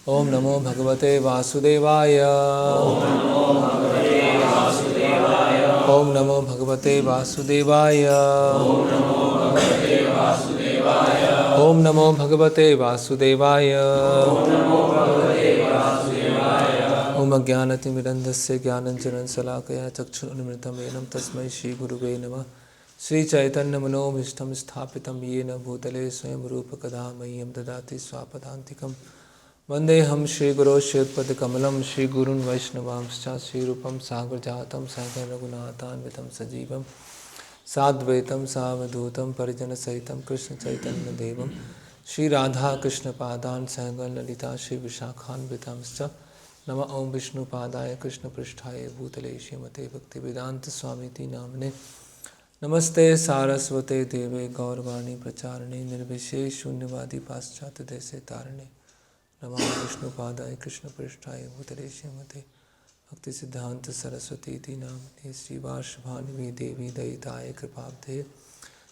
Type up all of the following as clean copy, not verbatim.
ओम नमो भगवते वासुदेवाय। ओम नमो भगवते वासुदेवाय। ओम नमो भगवते वासुदेवाय। ओम अज्ञानतिमिरन्धस्य ज्ञानञ्जनशलाकया चक्षुरुन्मिलितं येन तस्मै श्रीगुरुवे नमः। श्रीचैतन्यमनोभीष्टं स्थापितं येन भूतले स्वयं रूपकदा मह्यं ददाति स्वापदान्तिकं। वन्देऽहं श्रीगुरो श्रीयुतपदकमलं श्रीगुरून् वैष्णवांश्च श्रीरूपं साग्रजातं सहगणरघुनाथान्वितं सजीवं साद्वैतं सावधूतं परिजनसहितं कृष्णचैतन्यदेवं श्रीराधाकृष्णपादान् सहगणललिता श्रीविशाखान्वितांश्च। नमः ओं विष्णुपादाय कृष्णपृष्ठाय भूतले श्रीमते भक्तिवेदान्तस्वामिति नाम्ने। नमस्ते सारस्वते देवे गौरवाणी प्रचारिणे निर्विशेष शून्यवादी पाश्चात्य देशे तारिणे। नमः विष्णुपादाय कृष्णपृष्ठाय भूतले श्रीमते भक्तिसिद्धान्त सरस्वती नाम्ने। श्रीवार्षभानुवी देवी दयिताय कृपाब्धे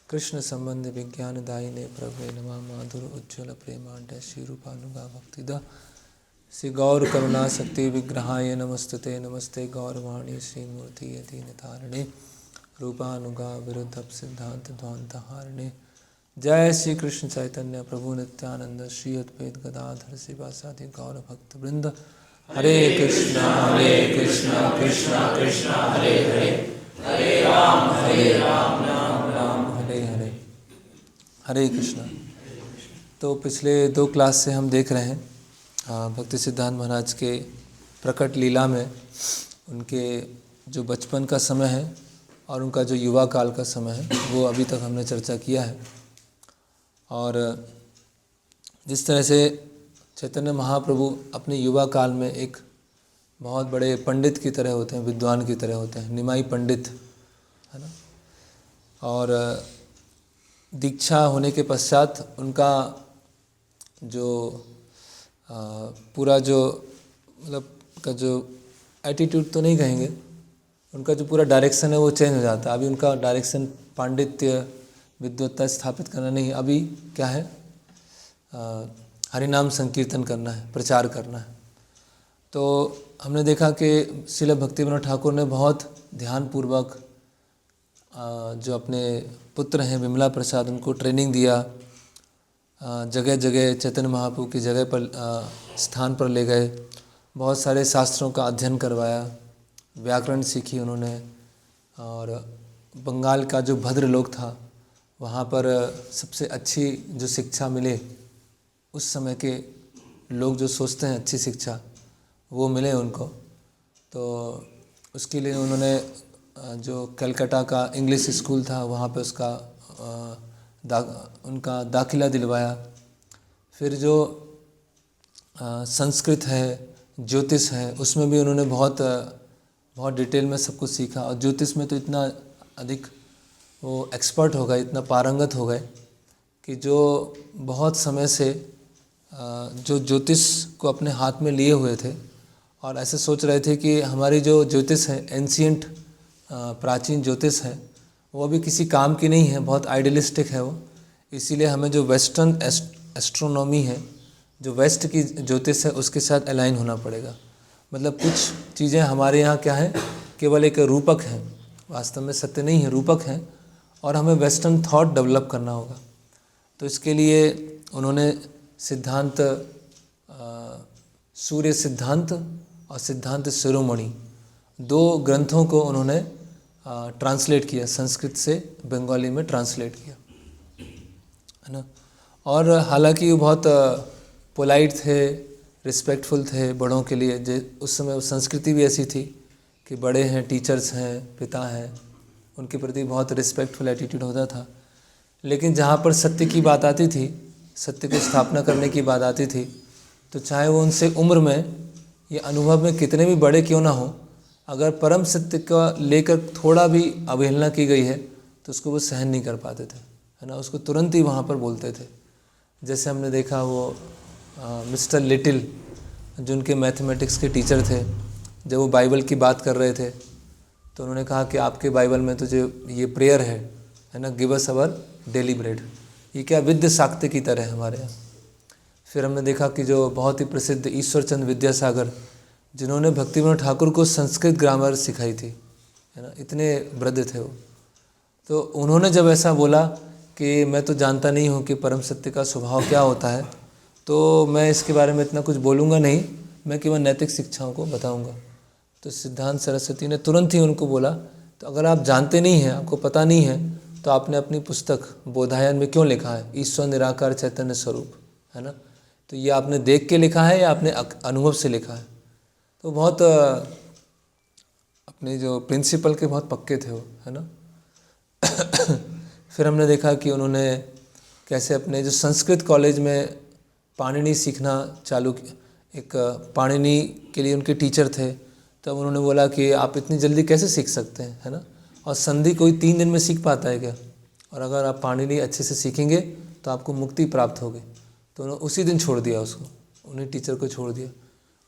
कृष्ण संबंध विज्ञानदायिने प्रभवे नमः। माधुर उज्ज्वल प्रेमाढ्य श्रीरूपानुगा भक्तिदा श्री गौर करुणा शक्ति विग्रहाय नमस्तुते। नमस्ते गौरवाणी श्रीमूर्ति यतीनतारिणे रूपानुगा विरुद्ध सिद्धांत ध्वांतहारिणे। जय श्री कृष्ण चैतन्य प्रभु नित्यानंद श्री अद्वैत गदाधर शिवासादि गौर भक्त वृंद। हरे कृष्णा कृष्णा कृष्णा हरे हरे, हरे राम राम राम हरे हरे। हरे कृष्णा। तो पिछले 2 क्लास से हम देख रहे हैं भक्ति सिद्धांत महाराज के प्रकट लीला में उनके जो बचपन का समय है और उनका जो युवा काल का समय है वो अभी तक हमने चर्चा किया है। और जिस तरह से चैतन्य महाप्रभु अपने युवा काल में एक बहुत बड़े पंडित की तरह होते हैं, विद्वान की तरह होते हैं, निमाई पंडित है ना। और दीक्षा होने के पश्चात उनका जो पूरा जो मतलब का जो एटीट्यूड तो नहीं कहेंगे, उनका जो पूरा डायरेक्शन है वो चेंज हो जाता है। अभी उनका डायरेक्शन पांडित्य विद्वत्ता स्थापित करना नहीं, अभी क्या है हरिनाम संकीर्तन करना है, प्रचार करना है। तो हमने देखा कि श्रील भक्तिविनोद ठाकुर ने बहुत ध्यानपूर्वक जो अपने पुत्र हैं विमला प्रसाद उनको ट्रेनिंग दिया, जगह जगह चैतन्य महाप्रभु की जगह पर स्थान पर ले गए, बहुत सारे शास्त्रों का अध्ययन करवाया, व्याकरण सीखी उन्होंने। और बंगाल का जो भद्र लोक था वहाँ पर सबसे अच्छी जो शिक्षा मिले, उस समय के लोग जो सोचते हैं अच्छी शिक्षा वो मिले उनको। तो उसके लिए उन्होंने जो कलकत्ता का इंग्लिश स्कूल था वहाँ पे उसका उनका दाखिला दिलवाया। फिर जो संस्कृत है, ज्योतिष है, उसमें भी उन्होंने बहुत डिटेल में सब कुछ सीखा। और ज्योतिष में तो इतना अधिक वो एक्सपर्ट हो गए, इतना पारंगत हो गए कि जो बहुत समय से जो ज्योतिष को अपने हाथ में लिए हुए थे और ऐसे सोच रहे थे कि हमारी जो ज्योतिष है, एंशिएंट प्राचीन ज्योतिष है, वो अभी किसी काम की नहीं है, बहुत आइडियलिस्टिक है वो। इसीलिए हमें जो वेस्टर्न एस्ट्रोनॉमी है, जो वेस्ट की ज्योतिष है, उसके साथ अलाइन होना पड़ेगा। मतलब कुछ चीज़ें हमारे यहाँ क्या है, केवल एक रूपक हैं, वास्तव में सत्य नहीं है, रूपक हैं। और हमें वेस्टर्न थॉट डेवलप करना होगा। तो इसके लिए उन्होंने सिद्धांत सूर्य सिद्धांत और सिद्धांत शिरोमणि 2 ग्रंथों को उन्होंने ट्रांसलेट किया, संस्कृत से बंगाली में ट्रांसलेट किया, है ना। और हालांकि वो बहुत पोलाइट थे, रिस्पेक्टफुल थे बड़ों के लिए। उस समय संस्कृति भी ऐसी थी कि बड़े हैं, टीचर्स हैं, पिता हैं, उनके प्रति बहुत रिस्पेक्टफुल एटीट्यूड होता था। लेकिन जहाँ पर सत्य की बात आती थी, सत्य को स्थापना करने की बात आती थी, तो चाहे वो उनसे उम्र में या अनुभव में कितने भी बड़े क्यों ना हो, अगर परम सत्य का लेकर थोड़ा भी अवहेलना की गई है तो उसको वो सहन नहीं कर पाते थे, है ना। उसको तुरंत ही वहाँ पर बोलते थे। जैसे हमने देखा वो मिस्टर लिटिल जो उनके मैथमेटिक्स के टीचर थे, जब वो बाइबल की बात कर रहे थे तो उन्होंने कहा कि आपके बाइबल में तो जो ये प्रेयर है ना, give us our daily bread, ये क्या विद्य शाक्त्य की तरह है हमारे यहाँ। फिर हमने देखा कि जो बहुत ही प्रसिद्ध ईश्वर चंद्र विद्यासागर, जिन्होंने भक्तिविनोद ठाकुर को संस्कृत ग्रामर सिखाई थी, है ना, इतने वृद्ध थे वो। तो उन्होंने जब ऐसा बोला कि मैं तो जानता नहीं हूँ कि परम सत्य का स्वभाव क्या होता है, तो मैं इसके बारे में इतना कुछ बोलूँगा नहीं, मैं केवल नैतिक शिक्षाओं को बताऊँगा। तो सिद्धांत सरस्वती ने तुरंत ही उनको बोला, तो अगर आप जानते नहीं हैं, आपको पता नहीं है, तो आपने अपनी पुस्तक बोधायन में क्यों लिखा है ईश्वर निराकार चैतन्य स्वरूप, है ना, तो ये आपने देख के लिखा है या आपने अनुभव से लिखा है। तो बहुत अपने जो प्रिंसिपल के बहुत पक्के थे वो, है ना। फिर हमने देखा कि उन्होंने कैसे अपने जो संस्कृत कॉलेज में पाणिनि सीखना चालू किया। एक पाणिनि के लिए उनके टीचर थे, तब उन्होंने बोला कि आप इतनी जल्दी कैसे सीख सकते हैं, है ना, और संधि कोई 3 दिन में सीख पाता है क्या, और अगर आप पाणिनि अच्छे से सीखेंगे तो आपको मुक्ति प्राप्त होगी। तो उन्होंने उसी दिन छोड़ दिया उसको, उन्हीं टीचर को छोड़ दिया।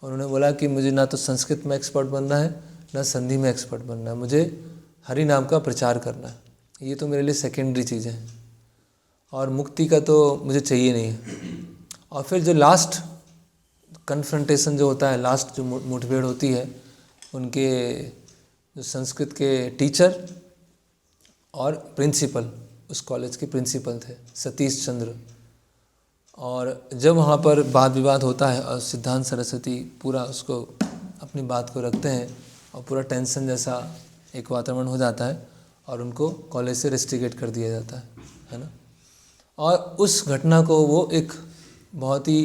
उन्होंने बोला कि मुझे ना तो संस्कृत में एक्सपर्ट बनना है, ना संधि में एक्सपर्ट बनना है, मुझे हरि नाम का प्रचार करना है, ये तो मेरे लिए सेकेंडरी चीज़ें हैं, और मुक्ति का तो मुझे चाहिए नहीं है। और फिर जो लास्ट कन्फ्रंटेशन जो होता है, लास्ट जो मुठभेड़ होती है, उनके जो संस्कृत के टीचर और प्रिंसिपल, उस कॉलेज के प्रिंसिपल थे सतीश चंद्र, और जब वहाँ पर वाद विवाद होता है और सिद्धांत सरस्वती पूरा उसको अपनी बात को रखते हैं और पूरा टेंशन जैसा एक वातावरण हो जाता है और उनको कॉलेज से रेस्ट्रिकेट कर दिया जाता है ना। और उस घटना को वो एक बहुत ही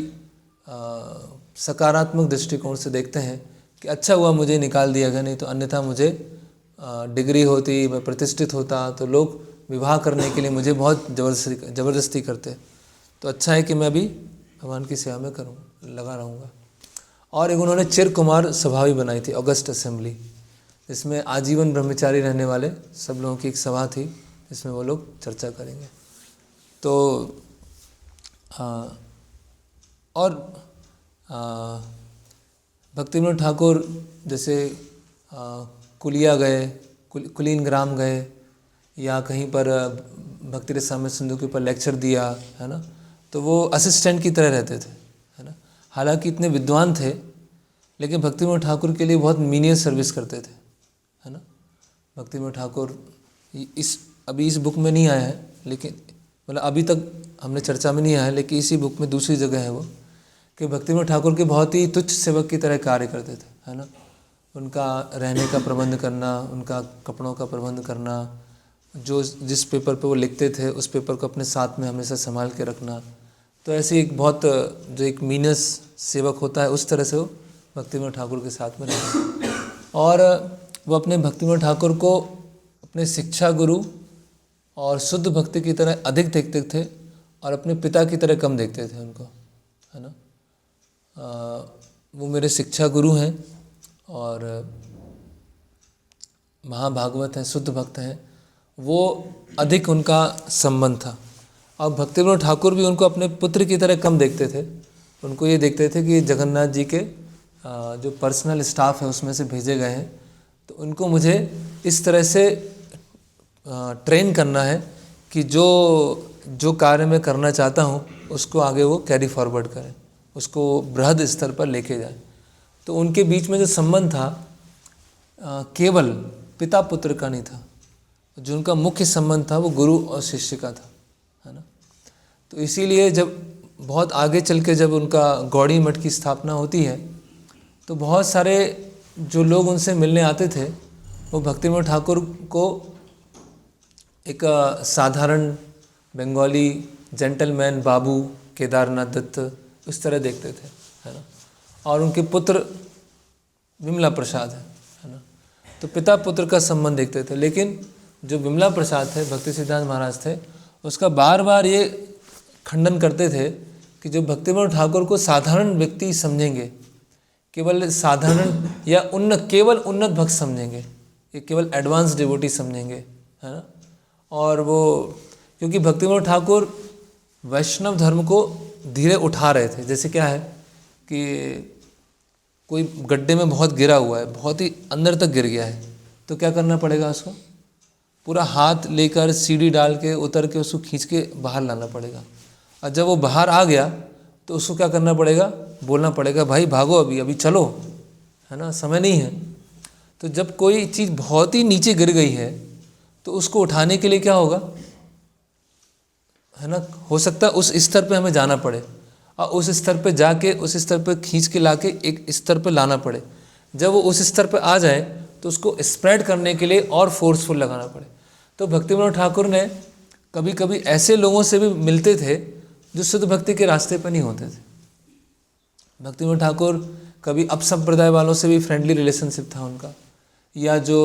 सकारात्मक दृष्टिकोण से देखते हैं कि अच्छा हुआ मुझे निकाल दिया गया, नहीं तो अन्यथा मुझे डिग्री होती, मैं प्रतिष्ठित होता, तो लोग विवाह करने के लिए मुझे बहुत ज़बरदस्ती करते। तो अच्छा है कि मैं भी भगवान की सेवा में लगा रहूँगा। और एक उन्होंने चिर कुमार सभा भी बनाई थी, अगस्त असेंबली, जिसमें आजीवन ब्रह्मचारी रहने वाले सब लोगों की एक सभा थी, जिसमें वो लोग चर्चा करेंगे। तो और भक्तिविनोद ठाकुर जैसे कुलिया गए, कुलीन ग्राम गए, या कहीं पर भक्ति रसामृत सिंधु के ऊपर लेक्चर दिया, है ना, तो वो असिस्टेंट की तरह रहते थे, है ना। हालांकि इतने विद्वान थे, लेकिन भक्तिविनोद ठाकुर के लिए बहुत मीनियल सर्विस करते थे, है ना। भक्तिविनोद ठाकुर अभी इस बुक में नहीं आया है, लेकिन मतलब अभी तक हमने चर्चा में नहीं आया है, लेकिन इसी बुक में दूसरी जगह है वो, कि भक्तिविनोद ठाकुर के बहुत ही तुच्छ सेवक की तरह कार्य करते थे, है ना। उनका रहने का प्रबंध करना, उनका कपड़ों का प्रबंध करना, जो जिस पेपर पे वो लिखते थे उस पेपर को अपने साथ में हमेशा संभाल के रखना। तो ऐसे एक बहुत जो एक मीनस सेवक होता है, उस तरह से वो भक्तिविनोद ठाकुर के साथ में रहते। और वो अपने भक्तिविनोद ठाकुर को अपने शिक्षा गुरु और शुद्ध भक्ति की तरह अधिक देखते थे और अपने पिता की तरह कम देखते थे उनको, है ना। वो मेरे शिक्षा गुरु हैं और महाभागवत हैं, शुद्ध भक्त हैं, वो अधिक उनका संबंध था। और भक्तिविनोद ठाकुर भी उनको अपने पुत्र की तरह कम देखते थे, उनको ये देखते थे कि जगन्नाथ जी के जो पर्सनल स्टाफ है उसमें से भेजे गए हैं, तो उनको मुझे इस तरह से ट्रेन करना है कि जो कार्य मैं करना चाहता हूँ उसको आगे वो कैरी फॉरवर्ड करें, उसको बृहद स्तर पर लेके जाए। तो उनके बीच में जो संबंध था केवल पिता पुत्र का नहीं था, जो उनका मुख्य संबंध था वो गुरु और शिष्य का था, है ना। तो इसीलिए जब बहुत आगे चल के जब उनका गौड़ी मठ की स्थापना होती है, तो बहुत सारे जो लोग उनसे मिलने आते थे वो भक्तिविनोद ठाकुर को एक साधारण बंगाली जेंटलमैन बाबू केदारनाथ दत्त उस तरह देखते थे, है ना। और उनके पुत्र विमला प्रसाद है ना, तो पिता पुत्र का संबंध देखते थे। लेकिन जो विमला प्रसाद थे, भक्ति सिद्धांत महाराज थे, उसका बार बार ये खंडन करते थे कि जो भक्तिविनोद ठाकुर को साधारण व्यक्ति समझेंगे, केवल साधारण या केवल उन्नत भक्त समझेंगे, ये केवल एडवांस डिवोटी समझेंगे, है ना। और वो क्योंकि भक्तिविनोद ठाकुर वैष्णव धर्म को धीरे उठा रहे थे। जैसे क्या है कि कोई गड्ढे में बहुत गिरा हुआ है, बहुत ही अंदर तक गिर गया है, तो क्या करना पड़ेगा, उसको पूरा हाथ लेकर सीढ़ी डाल के उतर के उसको खींच के बाहर लाना पड़ेगा। और जब वो बाहर आ गया तो उसको क्या करना पड़ेगा, बोलना पड़ेगा भाई भागो, अभी अभी चलो, है ना, समय नहीं है। तो जब कोई चीज़ बहुत ही नीचे गिर गई है तो उसको उठाने के लिए क्या होगा, है ना, हो सकता है उस स्तर पे हमें जाना पड़े और उस स्तर पे जाके उस स्तर पे खींच के लाके एक स्तर पे लाना पड़े। जब वो उस स्तर पे आ जाए तो उसको स्प्रेड करने के लिए और फोर्सफुल लगाना पड़े। तो भक्ति विनोद ठाकुर ने कभी कभी ऐसे लोगों से भी मिलते थे जो शुद्ध भक्ति के रास्ते पर नहीं होते थे। भक्ति विनोद ठाकुर कभी अपसंप्रदाय वालों से भी फ्रेंडली रिलेशनशिप था उनका, या जो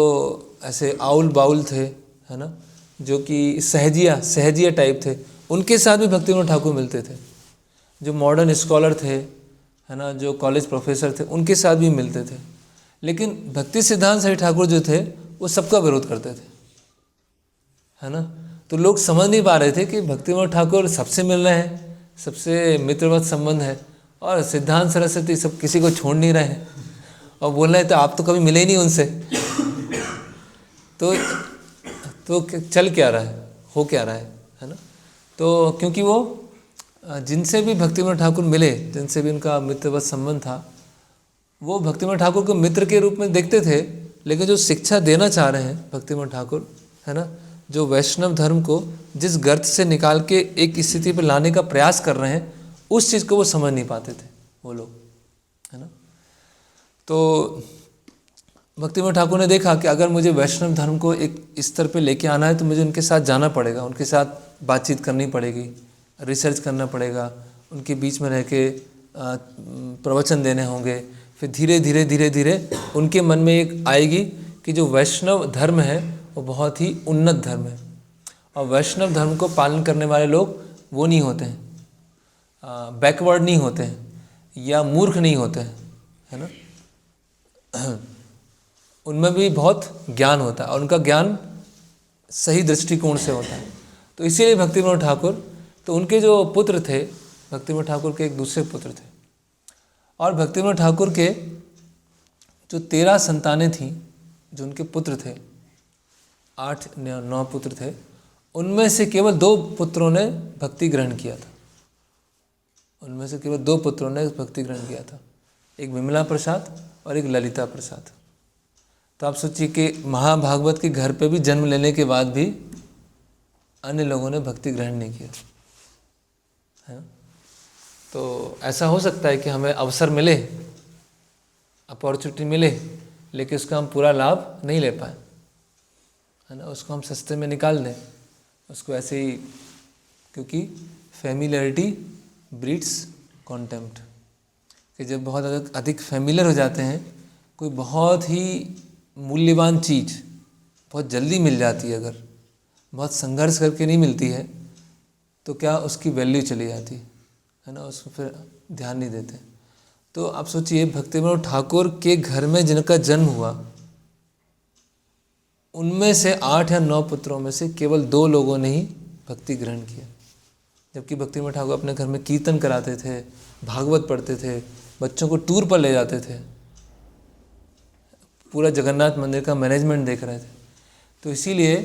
ऐसे आउल बाउल थे, है ना, जो कि सहजिया टाइप थे, उनके साथ भी भक्ति विनोद ठाकुर मिलते थे। जो मॉडर्न स्कॉलर थे, है ना, जो कॉलेज प्रोफेसर थे, उनके साथ भी मिलते थे। लेकिन भक्ति सिद्धांत साई ठाकुर जो थे वो सबका विरोध करते थे, है ना। तो लोग समझ नहीं पा रहे थे कि भक्ति विनोद ठाकुर सबसे मिल रहे हैं, सबसे मित्रवत संबंध है, और सिद्धांत सरस्वती सब किसी को छोड़ नहीं रहे हैं और बोल रहे हैं तो आप तो कभी मिले ही नहीं उनसे। तो चल क्या रहा है, हो क्या रहा है ना। तो क्योंकि वो जिनसे भी भक्ति विनोद ठाकुर मिले, जिनसे भी उनका मित्रवत संबंध था, वो भक्ति विनोद ठाकुर को मित्र के रूप में देखते थे। लेकिन जो शिक्षा देना चाह रहे हैं भक्ति विनोद ठाकुर, है ना, जो वैष्णव धर्म को जिस गर्त से निकाल के एक स्थिति पर लाने का प्रयास कर रहे हैं, उस चीज़ को वो समझ नहीं पाते थे वो लोग, है ना। तो भक्ति विनोद ठाकुर ने देखा कि अगर मुझे वैष्णव धर्म को एक स्तर पे लेके आना है तो मुझे उनके साथ जाना पड़ेगा, उनके साथ बातचीत करनी पड़ेगी, रिसर्च करना पड़ेगा, उनके बीच में रह के प्रवचन देने होंगे। फिर धीरे धीरे धीरे धीरे उनके मन में एक आएगी कि जो वैष्णव धर्म है वो बहुत ही उन्नत धर्म है, और वैष्णव धर्म को पालन करने वाले लोग वो नहीं होते हैं, बैकवर्ड नहीं होते हैं या मूर्ख नहीं होते हैं, है ना। उनमें भी बहुत ज्ञान होता है और उनका ज्ञान सही दृष्टिकोण से होता है। तो इसीलिए भक्ति विनोद ठाकुर, तो उनके जो पुत्र थे, भक्ति विनोद ठाकुर के एक दूसरे पुत्र थे, और भक्ति विनोद ठाकुर के जो 13 संतानें थीं, जो उनके पुत्र थे, 8-9 पुत्र थे, उनमें से केवल 2 पुत्रों ने भक्ति ग्रहण किया था। उनमें से केवल 2 पुत्रों ने भक्ति ग्रहण किया था, एक विमला प्रसाद और एक ललिता प्रसाद। तो आप सोचिए कि महाभागवत के घर पे भी जन्म लेने के बाद भी अन्य लोगों ने भक्ति ग्रहण नहीं किया, है। तो ऐसा हो सकता है कि हमें अवसर मिले, अपॉर्चुनिटी मिले, लेकिन उसका हम पूरा लाभ नहीं ले पाए, है ना, उसको हम सस्ते में निकाल दें उसको ऐसे ही, क्योंकि फैमिलियरिटी ब्रीड्स कॉन्टेम्प्ट, कि जब बहुत अधिक फैमिलियर हो जाते हैं, कोई बहुत ही मूल्यवान चीज़ बहुत जल्दी मिल जाती है, अगर बहुत संघर्ष करके नहीं मिलती है तो क्या उसकी वैल्यू चली जाती है ना, उसको फिर ध्यान नहीं देते। तो आप सोचिए भक्ति विनोद ठाकुर के घर में जिनका जन्म हुआ, उनमें से 8 या 9 पुत्रों में से केवल 2 लोगों ने ही भक्ति ग्रहण किया। जबकि भक्ति विनोद ठाकुर अपने घर में कीर्तन कराते थे, भागवत पढ़ते थे, बच्चों को टूर पर ले जाते थे, पूरा जगन्नाथ मंदिर का मैनेजमेंट देख रहे थे। तो इसीलिए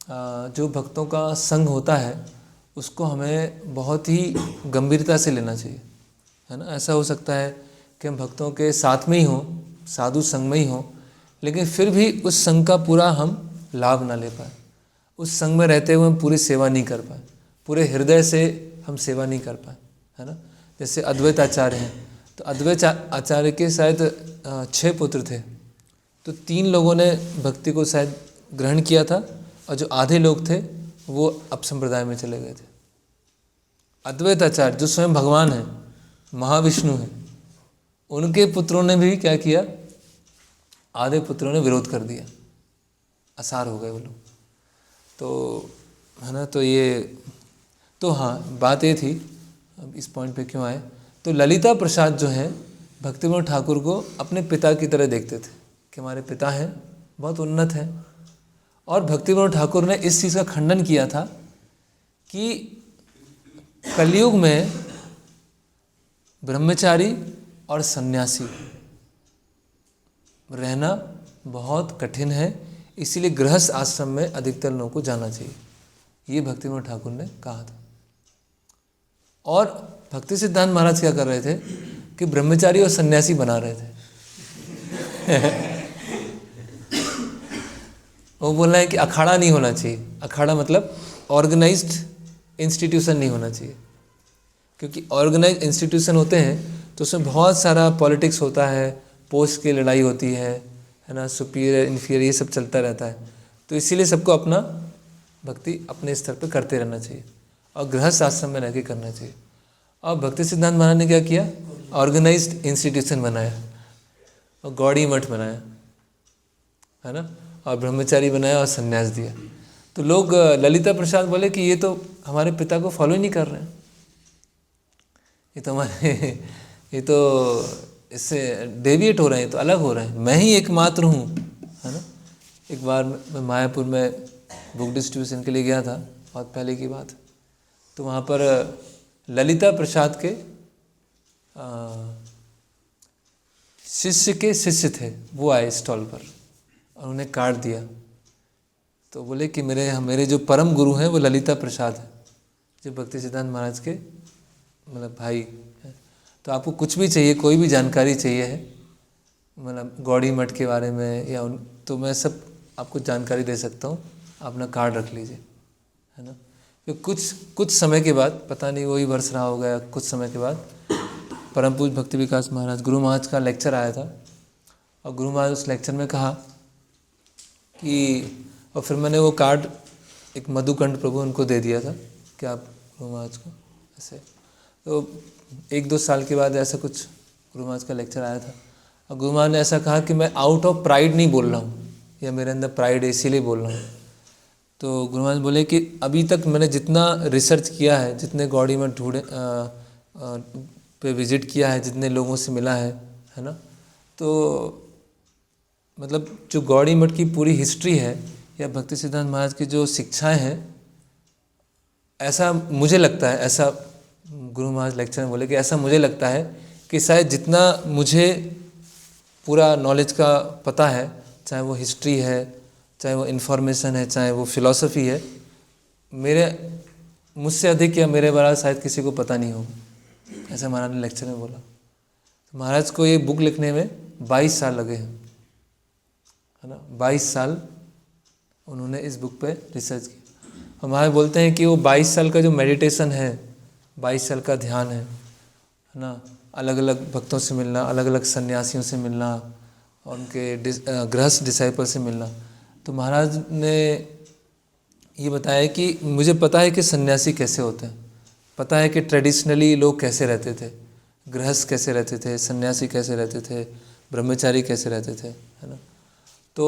जो भक्तों का संग होता है उसको हमें बहुत ही गंभीरता से लेना चाहिए, है ना। ऐसा हो सकता है कि हम भक्तों के साथ में ही हों, साधु संग में ही हों, लेकिन फिर भी उस संग का पूरा हम लाभ ना ले पाए, उस संग में रहते हुए हम पूरी सेवा नहीं कर पाए, पूरे हृदय से हम सेवा नहीं कर पाए, है ना। जैसे अद्वैत आचार्य हैं, तो अद्वैत आचार्य के शायद 6 पुत्र थे, तो 3 लोगों ने भक्ति को शायद ग्रहण किया था और जो आधे लोग थे वो अपसंप्रदाय में चले गए थे। अद्वैत आचार्य जो स्वयं भगवान हैं, महाविष्णु हैं, उनके पुत्रों ने भी क्या किया, आधे पुत्रों ने विरोध कर दिया, असार हो गए वो लोग। तो है ना, तो ये तो हाँ बात ये थी, अब इस पॉइंट पे क्यों आए, तो ललिता प्रसाद जो हैं भक्ति विनोद ठाकुर को अपने पिता की तरह देखते थे कि हमारे पिता हैं, बहुत उन्नत हैं। और भक्ति विनोद ठाकुर ने इस चीज़ का खंडन किया था कि कलयुग में ब्रह्मचारी और सन्यासी रहना बहुत कठिन है, इसीलिए गृहस्थ आश्रम में अधिकतर लोगों को जाना चाहिए, ये भक्ति विनोद ठाकुर ने कहा था। और भक्ति सिद्धांत महाराज क्या कर रहे थे कि ब्रह्मचारी और सन्यासी बना रहे थे। वो बोल रहे हैं कि अखाड़ा नहीं होना चाहिए। अखाड़ा मतलब ऑर्गेनाइज्ड इंस्टीट्यूशन नहीं होना चाहिए, क्योंकि ऑर्गेनाइज्ड इंस्टीट्यूशन होते हैं तो उसमें बहुत सारा पॉलिटिक्स होता है, पोस्ट की लड़ाई होती है ना, सुपीरियर इन्फीरियर ये सब चलता रहता है। तो इसीलिए सबको अपना भक्ति अपने स्तर पर करते रहना चाहिए और गृहस्थ आश्रम में रह के करना चाहिए। और भक्ति सिद्धांत महाराज ने क्या किया, ऑर्गेनाइज्ड इंस्टीट्यूशन बनाया और गौड़ी मठ बनाया, है ना, और ब्रह्मचारी बनाया और संन्यास दिया। तो लोग ललिता प्रसाद बोले कि ये तो हमारे पिता को फॉलो ही नहीं कर रहे हैं, ये तो हमारे ये तो इससे डेविएट हो रहे हैं, तो अलग हो रहे हैं, मैं ही एकमात्र हूँ, है ना। एक बार मैं मायापुर में बुक डिस्ट्रीब्यूशन के लिए गया था, बहुत पहले की बात। तो वहाँ पर ललिता प्रसाद के शिष्य थे, वो आए स्टॉल पर और उन्हें कार्ड दिया। तो बोले कि मेरे जो परम गुरु हैं वो ललिता प्रसाद है, जो भक्ति सिद्धांत महाराज के मतलब भाई हैं। तो आपको कुछ भी चाहिए, कोई भी जानकारी चाहिए है, मतलब गौड़ी मठ के बारे में या तो मैं सब आपको जानकारी दे सकता हूँ, आप अपना कार्ड रख लीजिए, है ना। तो कुछ समय के बाद, पता नहीं वही वर्ष रहा होगा, कुछ समय के बाद परम पूज्य भक्ति विकास महाराज गुरु महाराज का लेक्चर आया था और गुरु महाराज उस लेक्चर में कहा कि, और फिर मैंने वो कार्ड एक मधुकंठ प्रभु उनको दे दिया था कि आप गुरु महाराज को ऐसे। तो 1-2 साल के बाद ऐसा कुछ गुरु महाराज का लेक्चर आया था और गुरु महाराज ने ऐसा कहा कि मैं आउट ऑफ प्राइड नहीं बोल रहा हूँ, या मेरे अंदर प्राइड है इसीलिए बोल रहा हूँ। तो गुरु महाराज बोले कि अभी तक मैंने जितना रिसर्च किया है, जितने गौड़ी मठ ढूंढे पे विजिट किया है, जितने लोगों से मिला है ना, तो मतलब जो गौड़ी मठ की पूरी हिस्ट्री है या भक्ति सिद्धांत महाराज की जो शिक्षाएं हैं, ऐसा मुझे लगता है, ऐसा गुरु महाराज लेक्चर में बोले कि ऐसा मुझे लगता है कि शायद जितना मुझे पूरा नॉलेज का पता है, चाहे वो हिस्ट्री है, चाहे वो इन्फॉर्मेशन है, चाहे वो फिलॉसफी है, मुझसे अधिक या मेरे बराबर शायद किसी को पता नहीं होगा, ऐसा महाराज ने लेक्चर में बोला। तो महाराज को ये बुक लिखने में 22 साल लगे हैं, है ना, 22 साल उन्होंने इस बुक पे रिसर्च की। और महाराज बोलते हैं कि वो 22 साल का जो मेडिटेशन है, 22 साल का ध्यान है ना, अलग अलग भक्तों से मिलना, अलग अलग सन्यासियों से मिलना और उनके गृहस्थ डिसाइपल से मिलना। तो महाराज ने ये बताया कि मुझे पता है कि सन्यासी कैसे होते हैं, पता है कि ट्रेडिशनली लोग कैसे रहते थे, गृहस्थ कैसे रहते थे, सन्यासी कैसे रहते थे, ब्रह्मचारी कैसे रहते थे, है ना। तो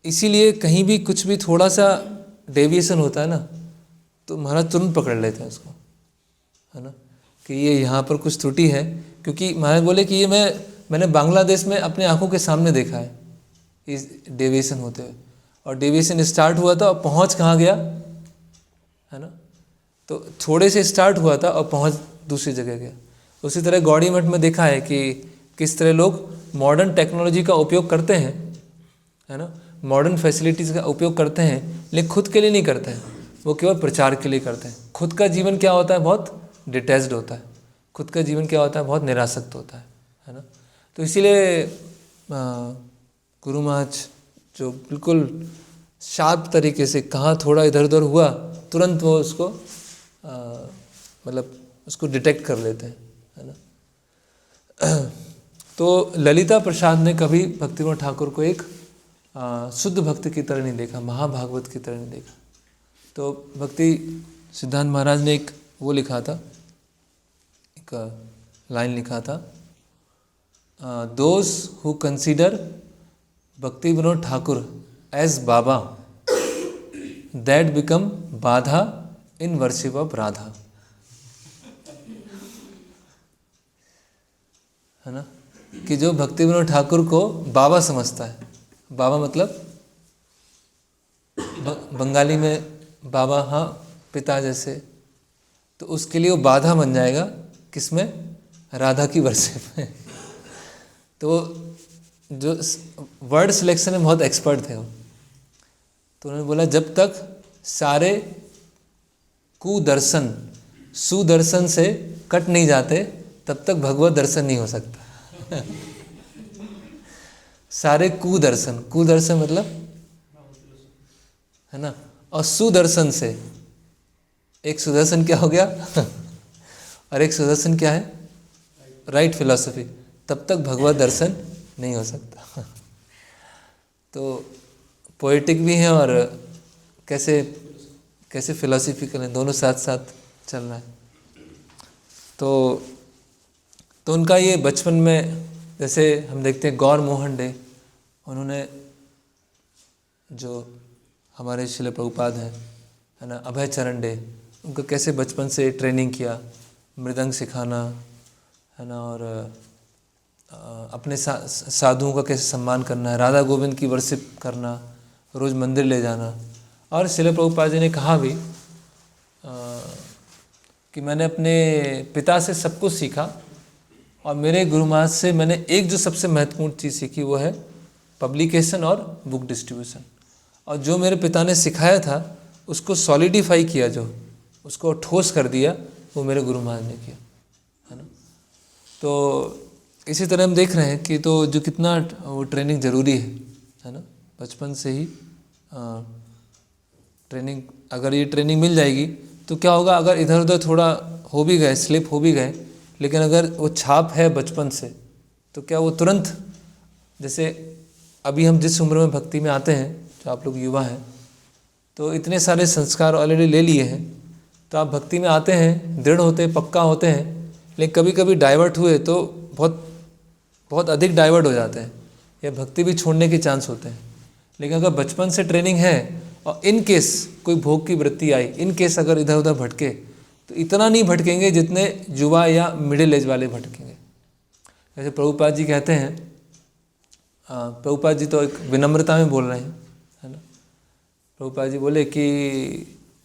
इसीलिए कहीं भी कुछ भी थोड़ा सा डेविएशन होता है ना, तो महाराज तुरंत पकड़ लेते हैं उसको, है ना, कि ये यहाँ पर कुछ त्रुटि है। क्योंकि महाराज बोले कि ये मैंने बांग्लादेश में अपने आंखों के सामने देखा है इस डेविएशन होते हुए, और डेविएशन स्टार्ट हुआ था और पहुँच कहाँ गया, है ना। तो थोड़े से स्टार्ट हुआ था और पहुँच दूसरी जगह गया। उसी तरह गौड़ी मठ में देखा है कि किस तरह लोग मॉडर्न टेक्नोलॉजी का उपयोग करते हैं, है ना, मॉडर्न फैसिलिटीज़ का उपयोग करते हैं, लेकिन खुद के लिए नहीं करते हैं, वो केवल प्रचार के लिए करते हैं। खुद का जीवन क्या होता है, बहुत डिटैच्ड होता है, खुद का जीवन क्या होता है, बहुत निरासक्त होता है ना। तो इसीलिए गुरु महाराज जो बिल्कुल शार्प तरीके से, कहाँ थोड़ा इधर उधर हुआ तुरंत वो उसको मतलब उसको डिटेक्ट कर लेते हैं, है ना। तो ललिता प्रसाद ने कभी भक्तिविनोद ठाकुर को एक शुद्ध भक्त की तरह नहीं देखा, महाभागवत की तरह नहीं देखा। तो भक्ति सिद्धांत महाराज ने एक वो लिखा था, एक लाइन लिखा था, those who consider Bhaktivinoda Thakur as बाबा दैट बिकम बाधा इन वर्शिप ऑफ राधा, है ना, कि जो भक्तिविनोद ठाकुर को बाबा समझता है, बाबा मतलब बंगाली में बाबा, हाँ पिता जैसे, तो उसके लिए वो बाधा बन जाएगा किसमें, राधा की वर्शिप में। तो जो वर्ड सिलेक्शन में बहुत एक्सपर्ट थे वो, तो उन्होंने बोला जब तक सारे कुदर्शन सुदर्शन से कट नहीं जाते तब तक भगवत दर्शन नहीं हो सकता। सारे कुदर्शन मतलब है ना, और सुदर्शन से एक सुदर्शन क्या हो गया और एक सुदर्शन क्या है, राइट फिलॉसफी, तब तक भगवत दर्शन नहीं हो सकता। तो पोएटिक भी है और कैसे कैसे फिलॉसफिकल है, दोनों साथ साथ चल रहा है। तो उनका ये बचपन में, जैसे हम देखते हैं गौर मोहन डे, उन्होंने जो हमारे श्रील प्रभुपाद हैं, है ना, अभय चरण डे, उनका कैसे बचपन से ट्रेनिंग किया, मृदंग सिखाना, है ना, और अपने साधुओं का कैसे सम्मान करना है, राधा गोविंद की वर्शिप करना, रोज़ मंदिर ले जाना। और श्रील प्रभुपाद जी ने कहा भी कि मैंने अपने पिता से सब कुछ सीखा और मेरे गुरु महाराज से मैंने एक जो सबसे महत्वपूर्ण चीज़ सीखी वो है पब्लिकेशन और बुक डिस्ट्रीब्यूशन। और जो मेरे पिता ने सिखाया था उसको सॉलिडिफाई किया, जो उसको ठोस कर दिया, वो मेरे गुरु महाराज ने किया, है ना। तो इसी तरह हम देख रहे हैं कि तो जो कितना वो ट्रेनिंग ज़रूरी है ना, बचपन से ही ट्रेनिंग, अगर ये ट्रेनिंग मिल जाएगी तो क्या होगा, अगर इधर उधर थोड़ा हो भी गए, स्लिप हो भी गए, लेकिन अगर वो छाप है बचपन से तो क्या वो तुरंत, जैसे अभी हम जिस उम्र में भक्ति में आते हैं, जो आप लोग युवा हैं, तो इतने सारे संस्कार ऑलरेडी ले लिए हैं, तो आप भक्ति में आते हैं, दृढ़ होते हैं, पक्का होते हैं, लेकिन कभी कभी डाइवर्ट हुए तो बहुत अधिक डाइवर्ट हो जाते हैं या भक्ति भी छोड़ने के चांस होते हैं। लेकिन अगर बचपन से ट्रेनिंग है और इन केस कोई भोग की वृत्ति आई, इन केस अगर इधर उधर भटके तो इतना नहीं भटकेंगे जितने युवा या मिडिल एज वाले भटकेंगे। जैसे प्रभुपाद जी कहते हैं, प्रभुपाद जी तो एक विनम्रता में बोल रहे हैं, है ना। प्रभुपाद जी बोले कि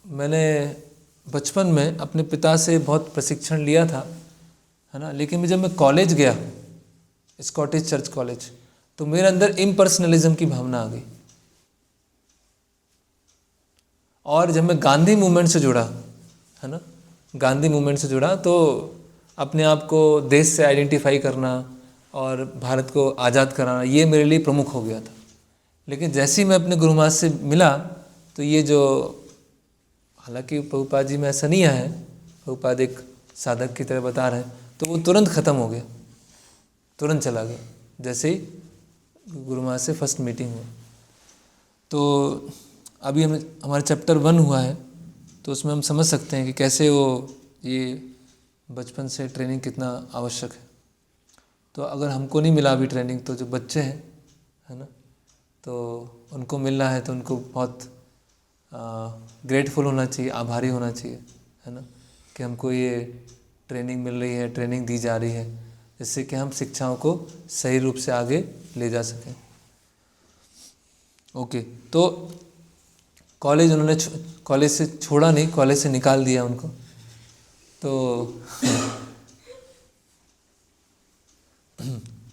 मैंने बचपन में अपने पिता से बहुत प्रशिक्षण लिया था, है ना, लेकिन जब मैं कॉलेज गया, स्कॉटिश चर्च कॉलेज, तो मेरे अंदर इम्पर्सनलिज्म की भावना आ गई। और जब मैं गांधी मूवमेंट से जुड़ा, है ना, गांधी मूवमेंट से जुड़ा, तो अपने आप को देश से आइडेंटिफाई करना और भारत को आज़ाद कराना, ये मेरे लिए प्रमुख हो गया था। लेकिन जैसे ही मैं अपने गुरु महाराज से मिला तो ये जो, हालांकि प्रभुपाद जी में ऐसा नहीं आया है, प्रभुपाद एक साधक की तरह बता रहे हैं, तो वो तुरंत ख़त्म हो गया, तुरंत चला गया जैसे ही गुरु महाराज से फर्स्ट मीटिंग हुआ। तो अभी हमारा चैप्टर 1 हुआ है, तो उसमें हम समझ सकते हैं कि कैसे वो ये बचपन से ट्रेनिंग कितना आवश्यक है। तो अगर हमको नहीं मिला अभी ट्रेनिंग, तो जो बच्चे हैं, है ना, तो उनको मिलना है, तो उनको बहुत ग्रेटफुल होना चाहिए, आभारी होना चाहिए, है ना, कि हमको ये ट्रेनिंग मिल रही है, ट्रेनिंग दी जा रही है, जिससे कि हम शिक्षाओं को सही रूप से आगे ले जा सकें। ओके, तो कॉलेज उन्होंने कॉलेज से छोड़ा नहीं, कॉलेज से निकाल दिया उनको।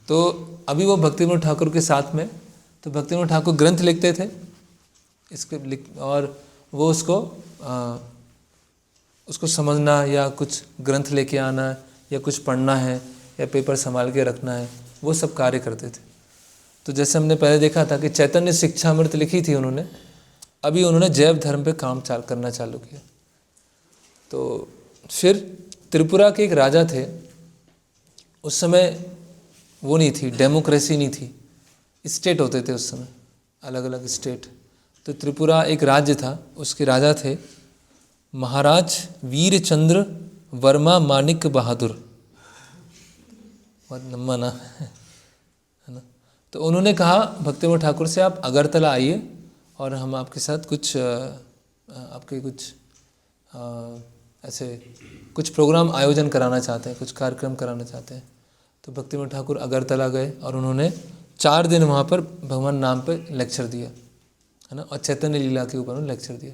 तो अभी वो भक्तिविनोद ठाकुर के साथ में, तो भक्तिविनोद ठाकुर ग्रंथ लिखते थे और वो उसको समझना या कुछ ग्रंथ लेके आना या कुछ पढ़ना है या पेपर संभाल के रखना है, वो सब कार्य करते थे। तो जैसे हमने पहले देखा था कि चैतन्य शिक्षामृत लिखी थी उन्होंने, अभी उन्होंने जैव धर्म पे काम करना चालू किया। तो फिर त्रिपुरा के एक राजा थे, उस समय वो नहीं थी, डेमोक्रेसी नहीं थी, स्टेट होते थे उस समय, अलग अलग स्टेट। तो त्रिपुरा एक राज्य था, उसके राजा थे महाराज वीरचंद्र वर्मा मानिक बहादुर, बहुत लम्बा ना है ना। तो उन्होंने कहा भक्तिविनोद ठाकुर से, आप अगरतला आइए और हम आपके साथ कुछ आपके कुछ ऐसे कुछ प्रोग्राम आयोजन कराना चाहते हैं, कुछ कार्यक्रम कराना चाहते हैं। तो भक्तिविनोद ठाकुर अगरतला गए और उन्होंने 4 दिन वहाँ पर भगवान नाम पे लेक्चर दिया, है ना, और चैतन्य लीला के ऊपर उन्होंने लेक्चर दिया,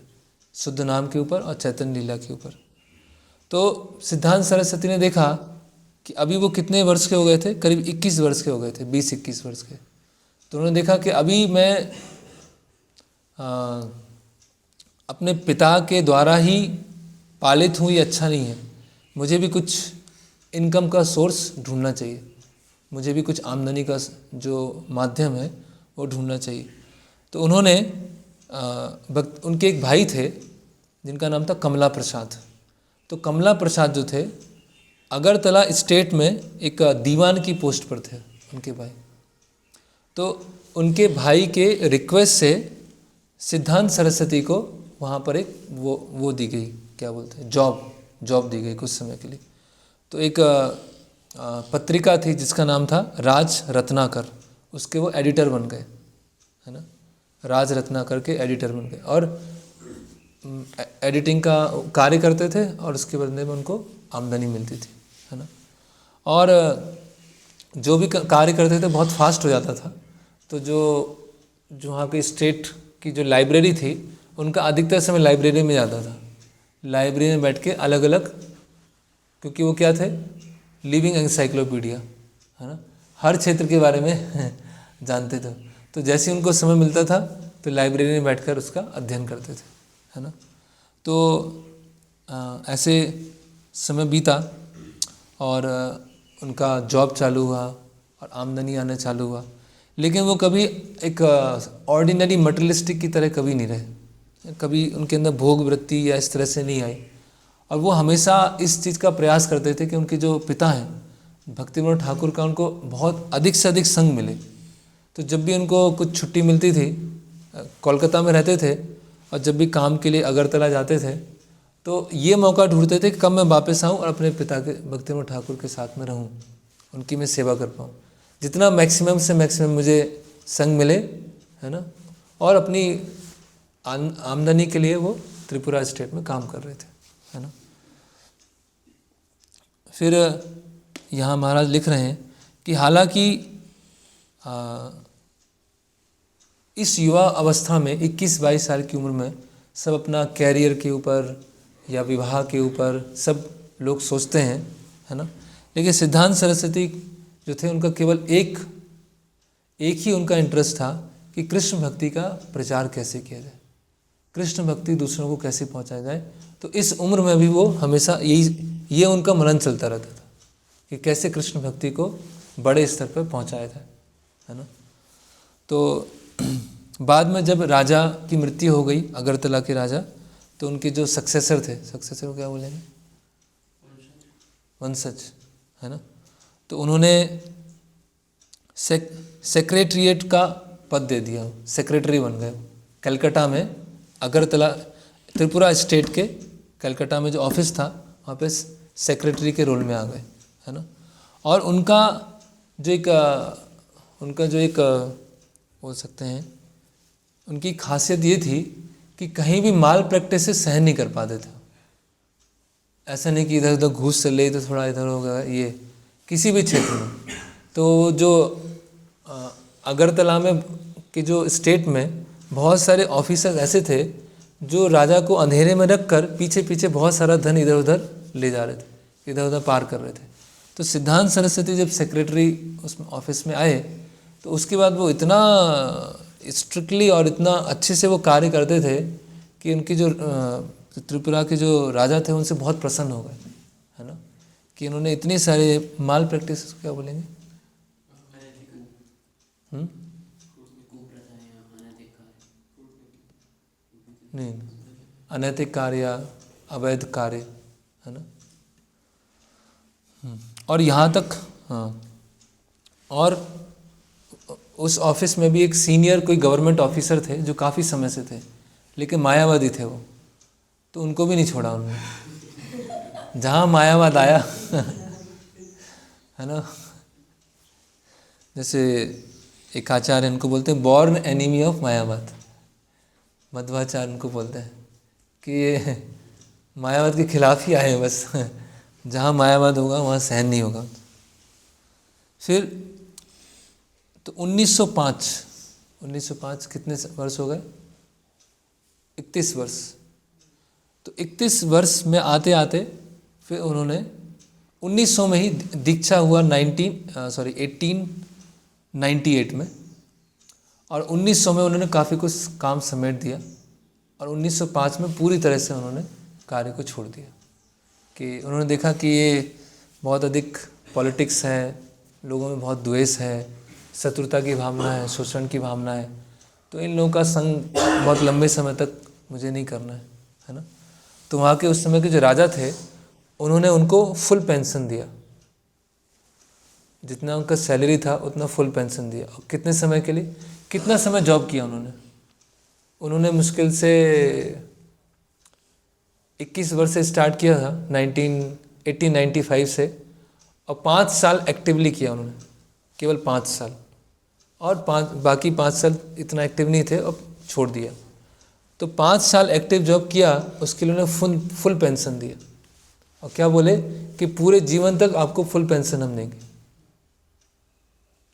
शुद्ध नाम के ऊपर और चैतन्य लीला के ऊपर। तो सिद्धांत सरस्वती ने देखा कि अभी वो कितने वर्ष के हो गए थे, करीब 21 वर्ष के हो गए थे, 20-21 वर्ष के। तो उन्होंने देखा कि अभी मैं अपने पिता के द्वारा ही पालित हूँ, ये अच्छा नहीं है, मुझे भी कुछ इनकम का सोर्स ढूंढना चाहिए, मुझे भी कुछ आमदनी का जो माध्यम है वो ढूंढना चाहिए। तो उन्होंने उनके एक भाई थे जिनका नाम था कमला प्रसाद। तो कमला प्रसाद जो थे अगरतला स्टेट में एक दीवान की पोस्ट पर थे उनके भाई। तो उनके भाई के रिक्वेस्ट से सिद्धांत सरस्वती को वहाँ पर एक वो दी गई, क्या बोलते हैं, जॉब दी गई कुछ समय के लिए। तो एक पत्रिका थी जिसका नाम था राज रत्नाकर, उसके वो एडिटर बन गए, है ना, राज रत्नाकर के एडिटर बन गए और एडिटिंग का कार्य करते थे और उसके बदले में उनको आमदनी मिलती थी, है ना। और जो भी कार्य करते थे बहुत फास्ट हो जाता था। तो जो वहाँ के स्टेट की जो लाइब्रेरी थी उनका अधिकतर समय लाइब्रेरी में जाता था, लाइब्रेरी में बैठ के अलग अलग, क्योंकि वो क्या थे, लिविंग एनसाइक्लोपीडिया, है ना, हर क्षेत्र के बारे में जानते थे। तो जैसे उनको समय मिलता था तो लाइब्रेरी में बैठकर उसका अध्ययन करते थे, है ना। तो ऐसे समय बीता और उनका जॉब चालू हुआ और आमदनी आना चालू हुआ, लेकिन वो कभी एक ऑर्डिनरी मटेरियलिस्टिक की तरह कभी नहीं रहे, कभी उनके अंदर भोग वृत्ति या इस तरह से नहीं आई। और वो हमेशा इस चीज़ का प्रयास करते थे कि उनके जो पिता हैं भक्ति विनोद ठाकुर का उनको बहुत अधिक से अधिक संग मिले। तो जब भी उनको कुछ छुट्टी मिलती थी, कोलकाता में रहते थे और जब भी काम के लिए अगरतला जाते थे तो ये मौका ढूंढते थे कि कब मैं वापस आऊँ और अपने पिता के भक्ति विनोद ठाकुर के साथ में रहूँ, उनकी मैं सेवा कर पाऊँ, जितना मैक्सिमम से मैक्सिमम मुझे संग मिले, है ना। और अपनी आमदनी के लिए वो त्रिपुरा स्टेट में काम कर रहे थे, है ना। फिर यहाँ महाराज लिख रहे हैं कि हालांकि इस युवा अवस्था में 21-22 साल की उम्र में सब अपना कैरियर के ऊपर या विवाह के ऊपर सब लोग सोचते हैं, है ना। लेकिन सिद्धांत सरस्वती जो थे उनका केवल एक ही उनका इंटरेस्ट था कि कृष्ण भक्ति का प्रचार कैसे किया जाए, कृष्ण भक्ति दूसरों को कैसे पहुंचाया जाए। तो इस उम्र में भी वो हमेशा ये उनका मनन चलता रहता था कि कैसे कृष्ण भक्ति को बड़े स्तर पर पहुंचाया जाए, है ना। तो बाद में जब राजा की मृत्यु हो गई, अगरतला के राजा, तो उनके जो सक्सेसर थे, सक्सेसर को क्या बोलेंगे, वंशज, है ना। तो उन्होंने सेक्रेटरिएट का पद दे दिया, सेक्रेटरी बन गए कलकत्ता में, अगरतला त्रिपुरा स्टेट के कलकत्ता में जो ऑफिस था वहाँ पे सेक्रेटरी के रोल में आ गए, है ना। और उनका जो एक बोल सकते हैं उनकी खासियत ये थी कि कहीं भी माल प्रैक्टिस सहन नहीं कर पाते थे। ऐसा नहीं कि इधर उधर घूस चल रही तो थोड़ा इधर हो गया, ये किसी भी क्षेत्र में। तो जो अगरतला में के जो स्टेट में बहुत सारे ऑफिसर ऐसे थे जो राजा को अंधेरे में रख कर पीछे पीछे बहुत सारा धन इधर उधर ले जा रहे थे, इधर उधर पार कर रहे थे। तो सिद्धांत सरस्वती जब सेक्रेटरी उस ऑफिस में आए तो उसके बाद वो इतना स्ट्रिक्टली और इतना अच्छे से वो कार्य करते थे कि उनकी जो त्रिपुरा के जो राजा थे उनसे बहुत प्रसन्न हो गए, है ना, कि इन्होंने इतने सारे माल प्रैक्टिस, क्या बोलेंगे, नहीं, अनैतिक कार्य या अवैध कार्य, है ना। और यहाँ तक, हाँ, और उस ऑफिस में भी एक सीनियर कोई गवर्नमेंट ऑफिसर थे जो काफ़ी समय से थे, लेकिन मायावादी थे वो, तो उनको भी नहीं छोड़ा उन्होंने। जहाँ मायावाद आया है ना, जैसे एक आचार्य इनको बोलते हैं बॉर्न एनिमी ऑफ मायावाद, मध्वाचार्य इनको बोलते हैं कि ये मायावाद के खिलाफ ही आए हैं बस, जहाँ मायावाद होगा वहाँ सहन नहीं होगा। फिर तो 1905 कितने वर्ष हो गए, 31 वर्ष। तो 31 वर्ष में आते आते फिर उन्होंने 1900 में ही दीक्षा हुआ 1898 में, और 1900 में उन्होंने काफ़ी कुछ काम समेट दिया और 1905 में पूरी तरह से उन्होंने कार्य को छोड़ दिया कि उन्होंने देखा कि ये बहुत अधिक पॉलिटिक्स है, लोगों में बहुत द्वेष है, शत्रुता की भावना है, शोषण की भावना है, तो इन लोगों का संग बहुत लंबे समय तक मुझे नहीं करना है ना। तो वहाँ के उस समय के जो राजा थे उन्होंने उनको फुल पेंशन दिया, जितना उनका सैलरी था उतना फुल पेंशन दिया। और कितने समय के लिए, कितना समय जॉब किया उन्होंने मुश्किल से 21 वर्ष से स्टार्ट किया था 1895 से, और 5 साल एक्टिवली किया उन्होंने, केवल 5 साल, और बाकी 5 साल इतना एक्टिव नहीं थे और छोड़ दिया। तो 5 साल एक्टिव जॉब किया, उसके लिए उन्होंने फुल पेंशन दिया, और क्या बोले कि पूरे जीवन तक आपको फुल पेंशन हम देंगे,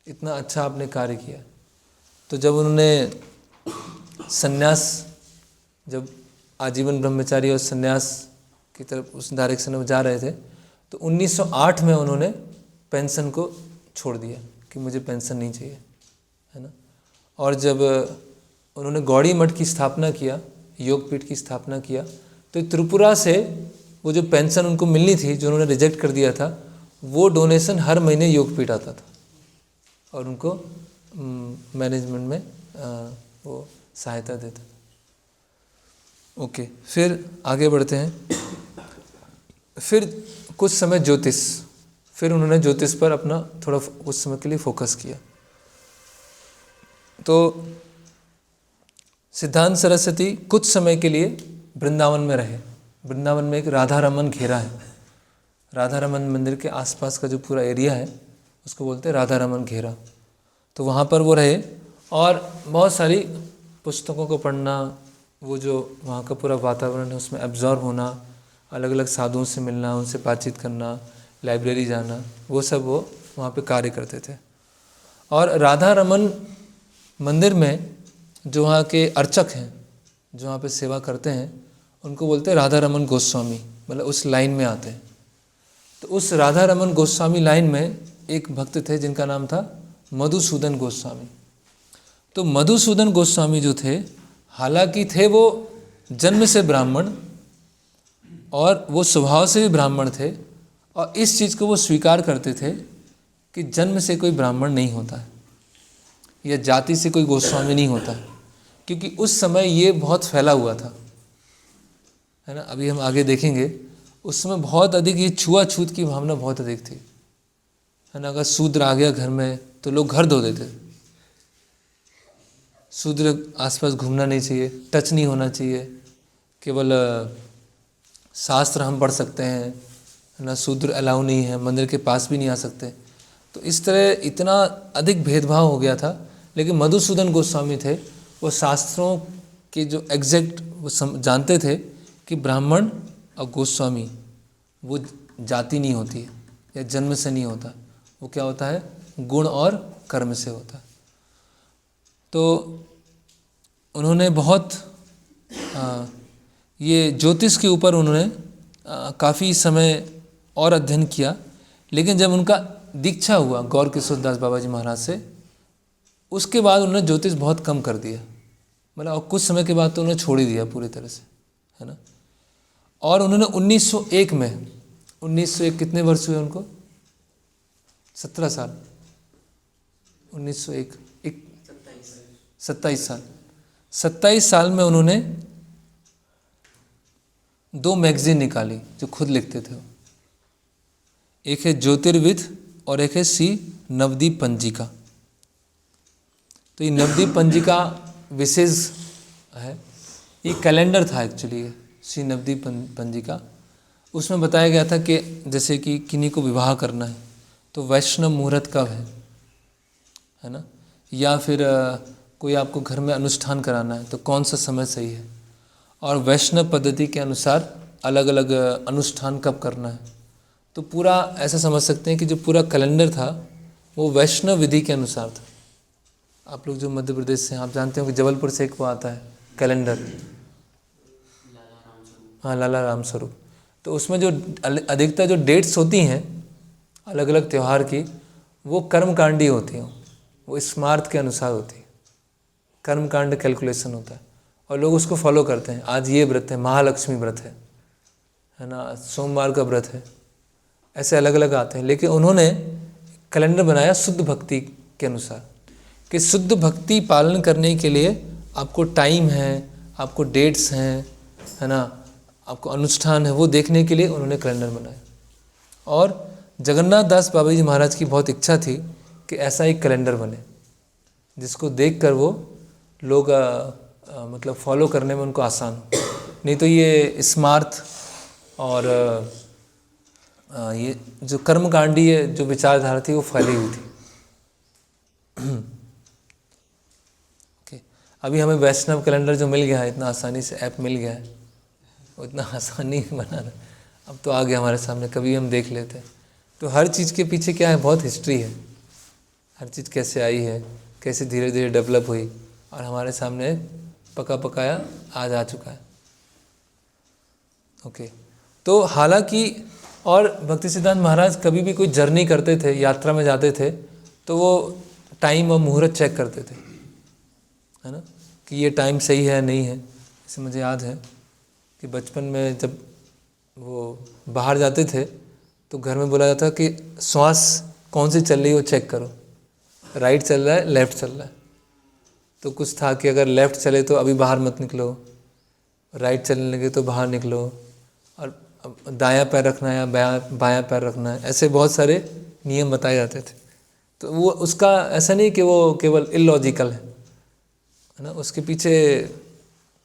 इतना अच्छा आपने कार्य किया। तो जब उन्होंने संन्यास, जब आजीवन ब्रह्मचारी और संन्यास की तरफ उस डायरेक्शन में जा रहे थे, तो 1908 में उन्होंने पेंशन को छोड़ दिया कि मुझे पेंशन नहीं चाहिए, है ना। और जब उन्होंने गौड़ी मठ की स्थापना किया, योगपीठ की स्थापना किया, तो त्रिपुरा से वो जो पेंशन उनको मिलनी थी, जो उन्होंने रिजेक्ट कर दिया था, वो डोनेशन हर महीने योगपीठ आता था और उनको मैनेजमेंट में वो सहायता देता। ओके, फिर आगे बढ़ते हैं। फिर कुछ समय ज्योतिष, फिर उन्होंने ज्योतिष पर अपना थोड़ा उस समय के लिए फोकस किया। तो सिद्धांत सरस्वती कुछ समय के लिए वृंदावन में रहे। वृंदावन में एक राधा रमन घेरा है, राधा रमन मंदिर के आसपास का जो पूरा एरिया है उसको बोलते हैं राधा रमन घेरा। तो वहाँ पर वो रहे और बहुत सारी पुस्तकों को पढ़ना, वो जो वहाँ का पूरा वातावरण है उसमें एब्जॉर्ब होना, अलग अलग साधुओं से मिलना, उनसे बातचीत करना, लाइब्रेरी जाना, वो सब वो वहाँ पे कार्य करते थे। और राधा रमन मंदिर में जो वहाँ के अर्चक हैं, जो वहाँ पे सेवा करते हैं, उनको बोलते हैं राधा रमन गोस्वामी, मतलब उस लाइन में आते हैं। तो उस राधा रमन गोस्वामी लाइन में एक भक्त थे जिनका नाम था मधुसूदन गोस्वामी। तो मधुसूदन गोस्वामी जो थे, हालांकि थे वो जन्म से ब्राह्मण और वो स्वभाव से भी ब्राह्मण थे, और इस चीज़ को वो स्वीकार करते थे कि जन्म से कोई ब्राह्मण नहीं होता है या जाति से कोई गोस्वामी नहीं होता है, क्योंकि उस समय ये बहुत फैला हुआ था, है ना। अभी हम आगे देखेंगे, उस समय बहुत अधिक ये छुआछूत की भावना बहुत अधिक थी, है ना। अगर शूद्र आ गया घर में तो लोग घर धो देते, शूद्र आसपास घूमना नहीं चाहिए, टच नहीं होना चाहिए, केवल शास्त्र हम पढ़ सकते हैं, है ना, शूद्र अलाउ नहीं है, मंदिर के पास भी नहीं आ सकते। तो इस तरह इतना अधिक भेदभाव हो गया था। लेकिन मधुसूदन गोस्वामी थे, वो शास्त्रों के जो एग्जैक्ट वो जानते थे कि ब्राह्मण और गोस्वामी वो जाति नहीं होती है या जन्म से नहीं होता, वो क्या होता है, गुण और कर्म से होता है। तो उन्होंने बहुत ये ज्योतिष के ऊपर उन्होंने काफ़ी समय और अध्ययन किया। लेकिन जब उनका दीक्षा हुआ गौर किशोर दास बाबा जी महाराज से, उसके बाद उन्होंने ज्योतिष बहुत कम कर दिया, मतलब और कुछ समय के बाद तो उन्होंने छोड़ ही दिया पूरी तरह से, है ना। और उन्होंने 1901 में, 1901 कितने वर्ष हुए उनको, 17 साल, 1901 27 साल, 27 साल में उन्होंने 2 मैगजीन निकाली जो खुद लिखते थे। एक है ज्योतिर्विद और एक है सी नवदीप पंजिका। तो ये नवदीप पंजिका विशेष है, ये कैलेंडर था एक्चुअली, सी नवदीप पंजिका। उसमें बताया गया था कि जैसे कि किन्हीं को विवाह करना है तो वैष्णव मुहूर्त कब है ना, या फिर कोई आपको घर में अनुष्ठान कराना है तो कौन सा समय सही है, और वैष्णव पद्धति के अनुसार अलग अलग अनुष्ठान कब करना है। तो पूरा ऐसा समझ सकते हैं कि जो पूरा कैलेंडर था वो वैष्णव विधि के अनुसार था। आप लोग जो मध्य प्रदेश से हैं, आप जानते हो कि जबलपुर से एक वो आता है कैलेंडर, हाँ, लाला राम स्वरूप। तो उसमें जो अधिकतर जो डेट्स होती हैं अलग अलग त्यौहार की, वो कर्मकांडी होती हैं, वो स्मार्त के अनुसार होती है, कर्मकांड कैलकुलेशन होता है, और लोग उसको फॉलो करते हैं। आज ये व्रत है, महालक्ष्मी व्रत है ना, सोमवार का व्रत है, ऐसे अलग अलग आते हैं, लेकिन उन्होंने कैलेंडर बनाया शुद्ध भक्ति के अनुसार कि शुद्ध भक्ति पालन करने के लिए आपको टाइम है, आपको डेट्स हैं, है ना, आपको अनुष्ठान है, वो देखने के लिए उन्होंने कैलेंडर बनाया। और जगन्नाथ दास बाबा जी महाराज की बहुत इच्छा थी कि ऐसा एक कैलेंडर बने जिसको देखकर वो लोग मतलब फॉलो करने में उनको आसान हो। नहीं तो ये स्मार्थ और ये जो कर्मकांडीय जो विचारधारा थी वो फैली हुई थी। ओके, अभी हमें वैष्णव कैलेंडर जो मिल गया है, इतना आसानी से ऐप मिल गया है, वो इतना आसान नहीं बनाना, अब तो आ गया हमारे सामने, कभी हम देख लेते हैं। तो हर चीज़ के पीछे क्या है, बहुत हिस्ट्री है, हर चीज़ कैसे आई है, कैसे धीरे धीरे डेवलप हुई और हमारे सामने पका पकाया आज आ चुका है। ओके, तो हालांकि और भक्ति सिद्धांत महाराज कभी भी कोई जर्नी करते थे, यात्रा में जाते थे, तो वो टाइम और मुहूर्त चेक करते थे, है ना, कि ये टाइम सही है नहीं है। जैसे मुझे याद है कि बचपन में जब वो बाहर जाते थे तो घर में बोला जाता कि श्वास कौन सी चल रही है वो चेक करो, राइट चल रहा है लेफ़्ट चल रहा है। तो कुछ था कि अगर लेफ़्ट चले तो अभी बाहर मत निकलो, राइट चलने लगे तो बाहर निकलो, और दायां पैर रखना है या बायां पैर रखना है, ऐसे बहुत सारे नियम बताए जाते थे। तो वो उसका ऐसा नहीं कि वो केवल इलॉजिकल है ना, उसके पीछे,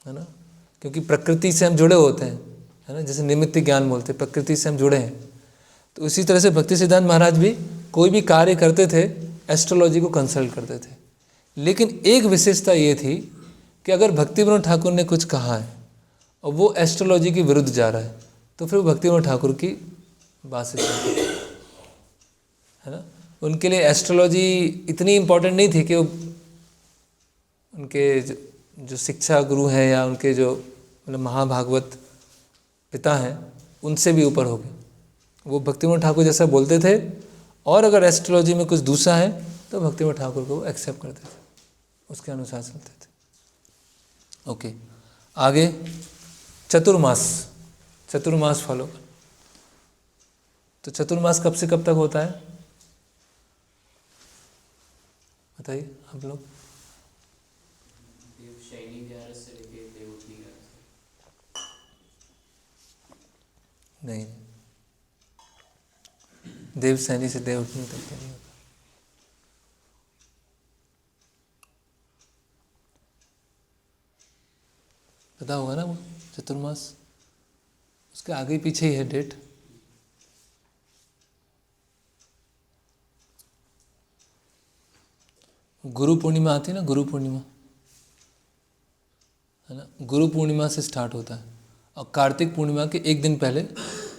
है ना, क्योंकि प्रकृति से हम जुड़े होते हैं, है ना, जैसे निमित्त ज्ञान बोलते हैं, प्रकृति से हम जुड़े हैं। तो उसी तरह से भक्ति सिद्धांत महाराज भी कोई भी कार्य करते थे एस्ट्रोलॉजी को कंसल्ट करते थे। लेकिन एक विशेषता ये थी कि अगर भक्ति विनोद ठाकुर ने कुछ कहा है और वो एस्ट्रोलॉजी के विरुद्ध जा रहा है तो फिर वो भक्ति विनोद ठाकुर की बात से चलती है ना। उनके लिए एस्ट्रोलॉजी इतनी इम्पोर्टेंट नहीं थी कि वो उनके जो शिक्षा गुरु हैं या उनके जो मतलब महाभागवत पिता हैं उनसे भी ऊपर हो गए। वो भक्ति विनोद ठाकुर जैसा बोलते थे, और अगर एस्ट्रोलॉजी में कुछ दूसरा है तो भक्ति विनोद ठाकुर को एक्सेप्ट करते थे, उसके अनुसार चलते थे। ओके, आगे चतुर्मास फॉलो कर। तो चतुर्मास कब से कब तक होता है बताइए आप लोग। नहीं, देवशैनी से देवउठनी तक नहीं होता। पता होगा ना वो चतुर्मास, उसके आगे पीछे ही है डेट। गुरु पूर्णिमा आती है ना, गुरु पूर्णिमा, है ना, गुरु पूर्णिमा से स्टार्ट होता है और कार्तिक पूर्णिमा के एक दिन पहले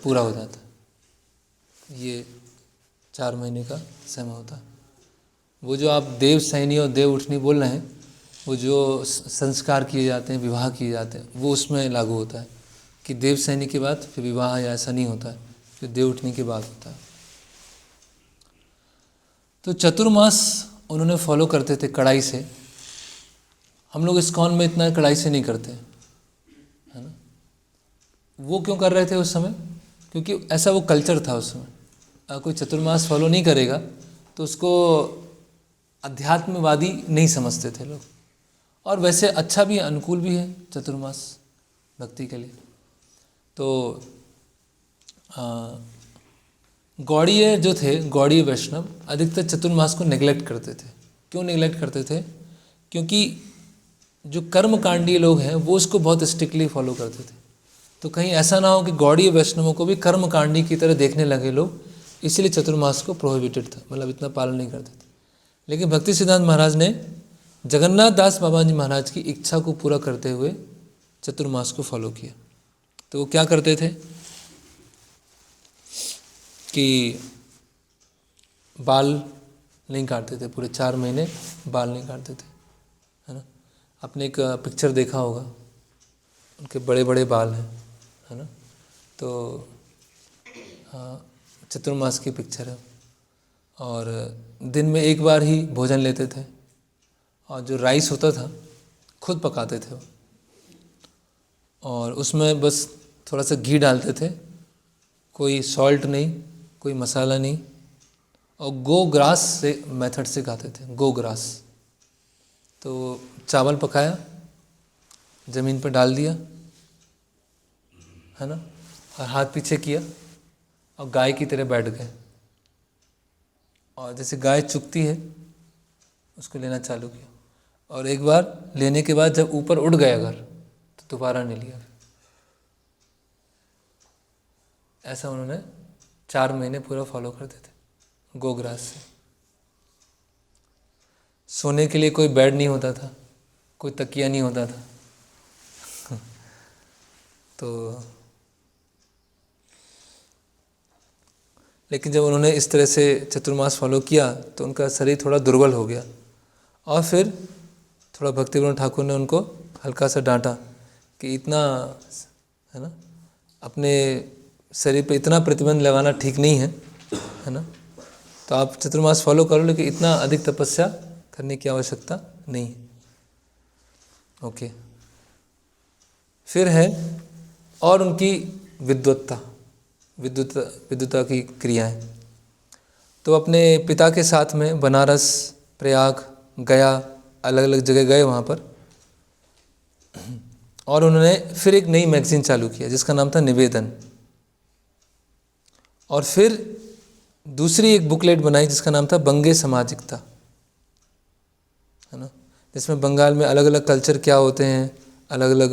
पूरा हो जाता है। ये 4 महीने का समय होता है। वो जो आप देवशैनी और देवउठनी बोल रहे हैं, वो जो संस्कार किए जाते हैं, विवाह किए जाते हैं, वो उसमें लागू होता है कि देवशैनी के बाद फिर विवाह या ऐसा नहीं होता है, फिर देवउठनी के बाद होता है। तो चतुर्मास उन्होंने फॉलो करते थे कड़ाई से। हम लोग इस्कॉन में इतना कड़ाई से नहीं करते, है ना। वो क्यों कर रहे थे उस समय, क्योंकि ऐसा वो कल्चर था उस समय। अगर कोई चतुर्मास फॉलो नहीं करेगा तो उसको अध्यात्मवादी नहीं समझते थे लोग, और वैसे अच्छा भी, अनुकूल भी है चतुर्मास भक्ति के लिए। तो गौड़ीय जो थे, गौड़ीय वैष्णव अधिकतर चतुर्मास को नेग्लेक्ट करते थे। क्यों नेग्लेक्ट करते थे, क्योंकि जो कर्मकांडीय लोग हैं वो उसको बहुत स्ट्रिक्टली फॉलो करते थे। तो कहीं ऐसा ना हो कि गौड़ीय वैष्णवों को भी कर्मकांडी की तरह देखने लगे लोग, इसीलिए चतुर्मास को प्रोहिबिटेड था, मतलब इतना पालन नहीं करते थे। लेकिन भक्ति सिद्धांत महाराज ने जगन्नाथ दास बाबा जी महाराज की इच्छा को पूरा करते हुए चतुर्मास को फॉलो किया। तो वो क्या करते थे कि बाल नहीं काटते थे, पूरे 4 महीने बाल नहीं काटते थे, है ना। आपने एक पिक्चर देखा होगा, उनके बड़े बड़े बाल हैं, है ना। तो चतुर्मास की पिक्चर है, और दिन में एक बार ही भोजन लेते थे, और जो राइस होता था खुद पकाते थे वो, और उसमें बस थोड़ा सा घी डालते थे, कोई सॉल्ट नहीं, कोई मसाला नहीं, और गो ग्रास से मेथड से खाते थे, गो ग्रास। तो चावल पकाया, ज़मीन पर डाल दिया, है ना, और हाथ पीछे किया और गाय की तरह बैठ गए, और जैसे गाय चुगती है उसको लेना चालू किया, और एक बार लेने के बाद जब ऊपर उड़ गए अगर तो दोबारा नहीं लिया। ऐसा उन्होंने 4 महीने पूरा फॉलो करते थे गोग्रास से। सोने के लिए कोई बेड नहीं होता था, कोई तकिया नहीं होता था तो लेकिन जब उन्होंने इस तरह से चतुर्मास फॉलो किया तो उनका शरीर थोड़ा दुर्बल हो गया, और फिर थोड़ा भक्तिविनोद ठाकुर ने उनको हल्का सा डांटा कि इतना, है ना, अपने शरीर पे इतना प्रतिबंध लगाना ठीक नहीं है ना, तो आप चतुर्मास फॉलो करो लेकिन इतना अधिक तपस्या करने की आवश्यकता नहीं है। ओके, फिर है और उनकी विद्वत्ता की क्रियाएं। तो अपने पिता के साथ में बनारस, प्रयाग, गया, अलग अलग जगह गए वहाँ पर, और उन्होंने फिर एक नई मैगजीन चालू किया जिसका नाम था निवेदन, और फिर दूसरी एक बुकलेट बनाई जिसका नाम था बंगे सामाजिकता, है ना, जिसमें बंगाल में अलग अलग कल्चर क्या होते हैं, अलग अलग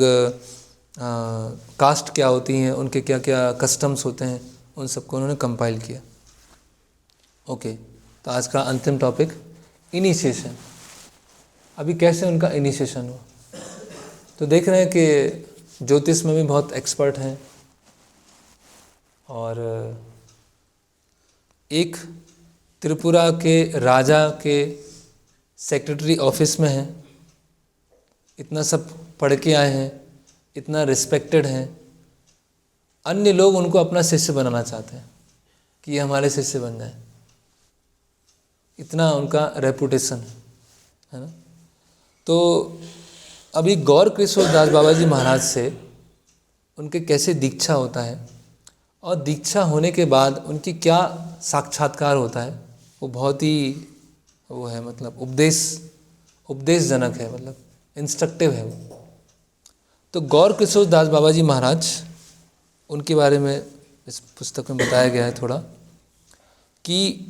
कास्ट क्या होती हैं, उनके क्या क्या कस्टम्स होते हैं, उन सबको उन्होंने कंपाइल किया। ओके, तो आज का अंतिम टॉपिक इनिशिएशन। अभी कैसे उनका इनिशिएशन हुआ, तो देख रहे हैं कि ज्योतिष में भी बहुत एक्सपर्ट हैं, और एक त्रिपुरा के राजा के सेक्रेटरी ऑफिस में हैं, इतना सब पढ़ के आए हैं, इतना रिस्पेक्टेड हैं, अन्य लोग उनको अपना शिष्य बनाना चाहते हैं कि ये हमारे शिष्य बन जाए, इतना उनका रेपुटेशन है ना। तो अभी गौर किशोर दास बाबा जी महाराज से उनके कैसे दीक्षा होता है, और दीक्षा होने के बाद उनकी क्या साक्षात्कार होता है, वो बहुत ही वो है, मतलब उपदेशजनक है, मतलब इंस्ट्रक्टिव है वो। तो गौर किशोर दास बाबा जी महाराज, उनके बारे में इस पुस्तक में बताया गया है थोड़ा, कि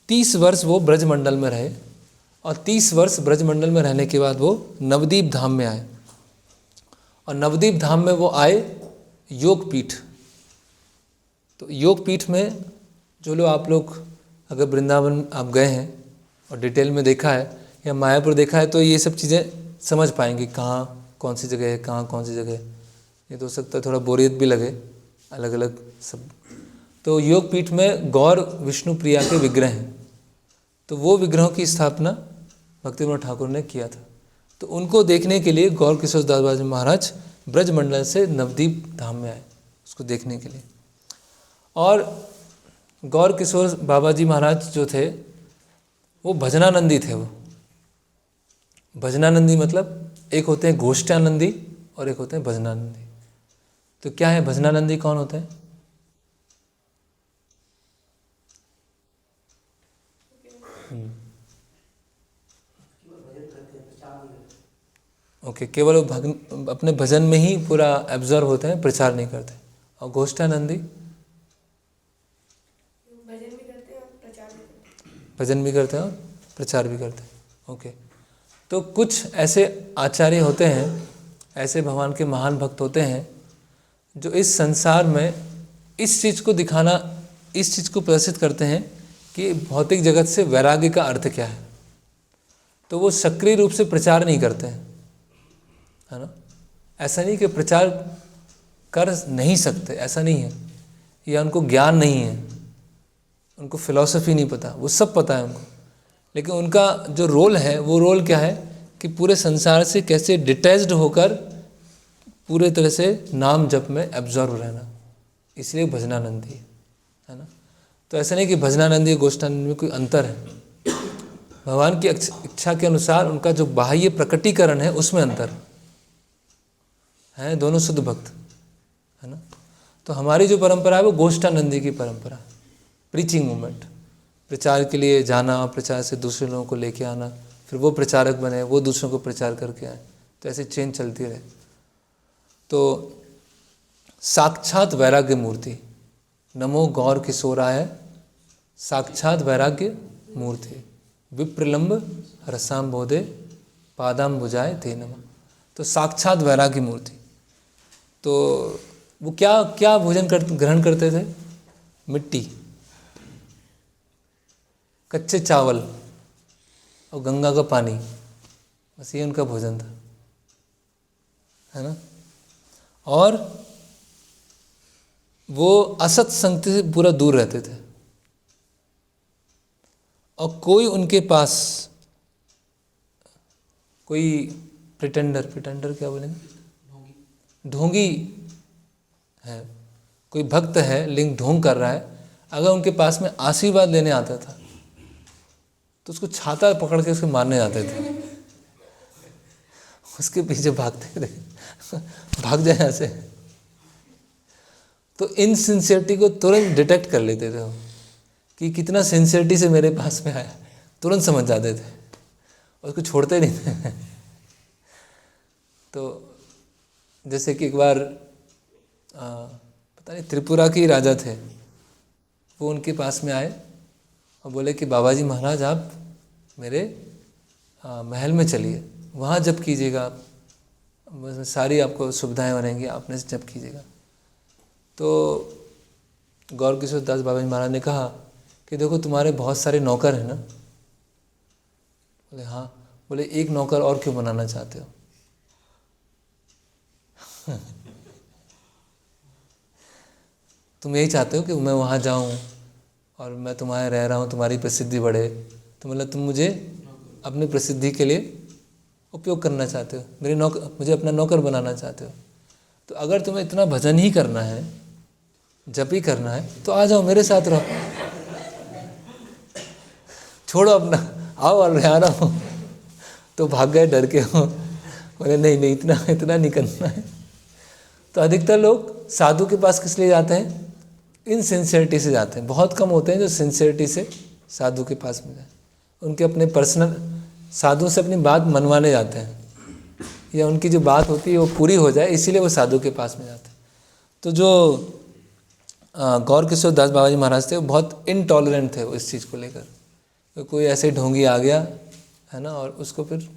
30 वर्ष वो ब्रजमंडल में रहे, और 30 वर्ष ब्रजमंडल में रहने के बाद वो नवदीप धाम में आए, और नवदीप धाम में वो आए योगपीठ। तो योगपीठ में जो लोग, आप लोग अगर वृंदावन आप गए हैं और डिटेल में देखा है या मायापुर देखा है तो ये सब चीज़ें समझ पाएंगे, कहाँ कौन सी जगह है, कहाँ कौन सी जगह है। ये तो हो सकता है थोड़ा बोरियत भी लगे, अलग अलग सब। तो योगपीठ में गौर विष्णु प्रिया के विग्रह हैं, तो वो विग्रहों की स्थापना भक्तिविनोद ठाकुर ने किया था। तो उनको देखने के लिए गौर किशोर दास बाबा जी महाराज ब्रजमंडल से नवदीप धाम में आए, उसको देखने के लिए। और गौर किशोर बाबा जी महाराज जो थे वो भजनानंदी थे। वो भजनानंदी मतलब एक होते हैं गोष्ठानंदी और एक होते हैं भजनानंदी। तो क्या है भजनानंदी, कौन होते हैं? ओके, केवल वो अपने भजन में ही पूरा एब्जॉर्व होते हैं, प्रचार नहीं करते। और गोष्ठानंदी भजन भी करते हैं और प्रचार भी करते हैं। ओके, तो कुछ ऐसे आचार्य होते हैं, ऐसे भगवान के महान भक्त होते हैं जो इस संसार में इस चीज़ को दिखाना, इस चीज़ को प्रदर्शित करते हैं कि भौतिक जगत से वैराग्य का अर्थ क्या है। तो वो सक्रिय रूप से प्रचार नहीं करते हैं, है ना। ऐसा नहीं कि प्रचार कर नहीं सकते, ऐसा नहीं है, या उनको ज्ञान नहीं है, उनको फिलॉसफी नहीं पता, वो सब पता है उनको। लेकिन उनका जो रोल है, वो रोल क्या है कि पूरे संसार से कैसे डिटैच्ड होकर पूरे तरह से नाम जप में एब्जॉर्व रहना, इसलिए भजनानंदी है ना। तो ऐसा नहीं कि भजनानंदी और गोष्ठानंदी में कोई अंतर है, भगवान की इच्छा के अनुसार उनका जो बाह्य प्रकटीकरण है उसमें अंतर है, दोनों शुद्ध भक्त है ना। तो हमारी जो परंपरा है वो गोष्ठानंदी की परंपरा है, प्रीचिंग मूवमेंट, प्रचार के लिए जाना, प्रचार से दूसरे लोगों को लेके आना, फिर वो प्रचारक बने, वो दूसरों को प्रचार करके आए, तो ऐसे चेन चलती रहे। तो साक्षात वैराग्य मूर्ति, नमो गौर किशोराय साक्षात वैराग्य मूर्ति, विप्रलंब रसाम बोधे पादाम बुझाए ते नमः। तो साक्षात वैराग्य मूर्ति, तो वो क्या क्या भोजन ग्रहण करते थे? मिट्टी, कच्चे चावल और गंगा का पानी, बस ये उनका भोजन था, है ना। और वो असत संग से पूरा दूर रहते थे, और कोई उनके पास कोई प्रिटेंडर क्या बोलेंगे, ढोंगी है, कोई भक्त है लिंग ढोंग कर रहा है, अगर उनके पास में आशीर्वाद लेने आता था तो उसको छाता पकड़ के उसको मारने जाते थे, उसके पीछे भागते थे, भाग जाए यहाँ से। तो इनसिंसियरिटी को तुरंत डिटेक्ट कर लेते थे कि कितना सिंसियरिटी से मेरे पास में आया, तुरंत समझ जाते थे और उसको छोड़ते नहीं थे। तो जैसे कि एक बार पता नहीं त्रिपुरा के राजा थे, वो उनके पास में आए और बोले कि बाबा जी महाराज आप मेरे महल में चलिए, वहाँ जप कीजिएगा आप, सारी आपको सुविधाएं बनेंगी, आपने से जप कीजिएगा। तो गौर किशोर दास बाबा जी महाराज ने कहा कि देखो तुम्हारे बहुत सारे नौकर हैं ना। बोले हाँ। बोले एक नौकर और क्यों बनाना चाहते हो? तुम यही चाहते हो कि मैं वहाँ जाऊँ और मैं तुम्हारे रह रहा हूँ, तुम्हारी प्रसिद्धि बढ़े, तो मतलब तुम मुझे अपनी प्रसिद्धि के लिए उपयोग करना चाहते हो, मुझे अपना नौकर बनाना चाहते हो। तो अगर तुम्हें इतना भजन ही करना है, जप ही करना है, तो आ जाओ मेरे साथ रहो, छोड़ो अपना, आओ और यहाँ रहो। तो भाग गए डर के हो, बोले नहीं इतना नहीं करना है। तो अधिकतर लोग साधु के पास किस लिए जाते हैं? इनसिंसियरिटी से जाते हैं। बहुत कम होते हैं जो सिंसियरिटी से साधु के पास में जाए, उनके अपने पर्सनल साधु से अपनी बात मनवाने जाते हैं, या उनकी जो बात होती है वो पूरी हो जाए, इसीलिए वो साधु के पास में जाते हैं। तो जो गौर किशोर दास बाबा जी महाराज थे वो बहुत इनटॉलरेंट थे वो इस चीज़ को लेकर। तो कोई ऐसे ढोंगी आ गया है ना, और उसको फिर,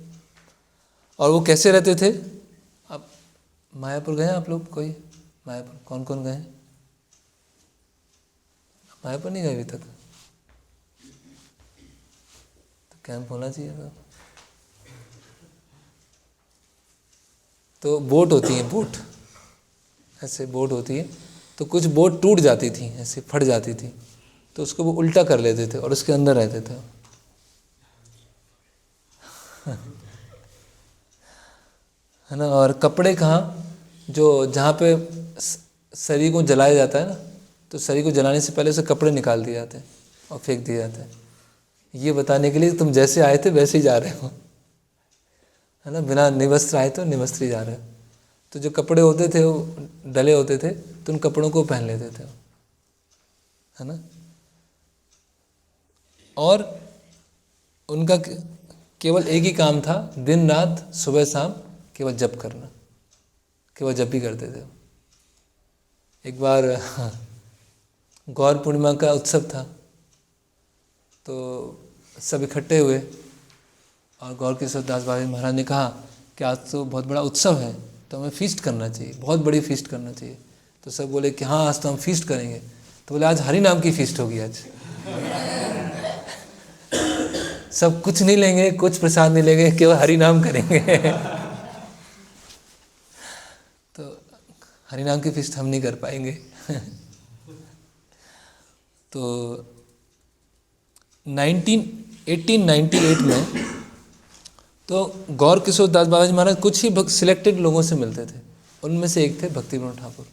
और वो कैसे रहते थे? आप मायापुर गए हैं आप लोग? कोई मायापुर कौन कौन गए हैं? मायापुर नहीं गए अभी तक? तो कैंप होना चाहिए था। तो बोट होती है, बोट ऐसे बोट होती है, तो कुछ बोट टूट जाती थी, ऐसे फट जाती थी, तो उसको वो उल्टा कर लेते थे और उसके अंदर रहते थे। है ना। और कपड़े कहाँ, जो जहाँ पे शरीर को जलाया जाता है ना, तो शरीर को जलाने से पहले उसे कपड़े निकाल दिए जाते हैं और फेंक दिए जाते हैं, ये बताने के लिए तुम जैसे आए थे वैसे ही जा रहे हो, है ना। बिना निवस्त्र आए तो निवस्त्र ही जा रहे हो। तो जो कपड़े होते थे वो डले होते थे, तो उन कपड़ों को पहन लेते थे, है ना। और उनका केवल एक ही काम था, दिन रात सुबह शाम केवल जप करना, केवल जप ही करते थे। एक बार गौर पूर्णिमा का उत्सव था, तो सब इकट्ठे हुए और गौर किशोर दास बाबा जी महाराज ने कहा कि आज तो बहुत बड़ा उत्सव है, तो हमें फीस्ट करना चाहिए, बहुत बड़ी फीस्ट करना चाहिए। तो सब बोले कि हाँ आज तो हम फीस्ट करेंगे। तो बोले आज हरि नाम की फीस्ट होगी आज। सब कुछ नहीं लेंगे, कुछ प्रसाद नहीं लेंगे, केवल हरि नाम करेंगे। तो हरि नाम की फीस्ट हम नहीं कर पाएंगे। तो 1898 में तो गौर किशोर दास बाबा जी महाराज कुछ ही सिलेक्टेड लोगों से मिलते थे, उनमें से एक थे भक्ति विनोद ठाकुर।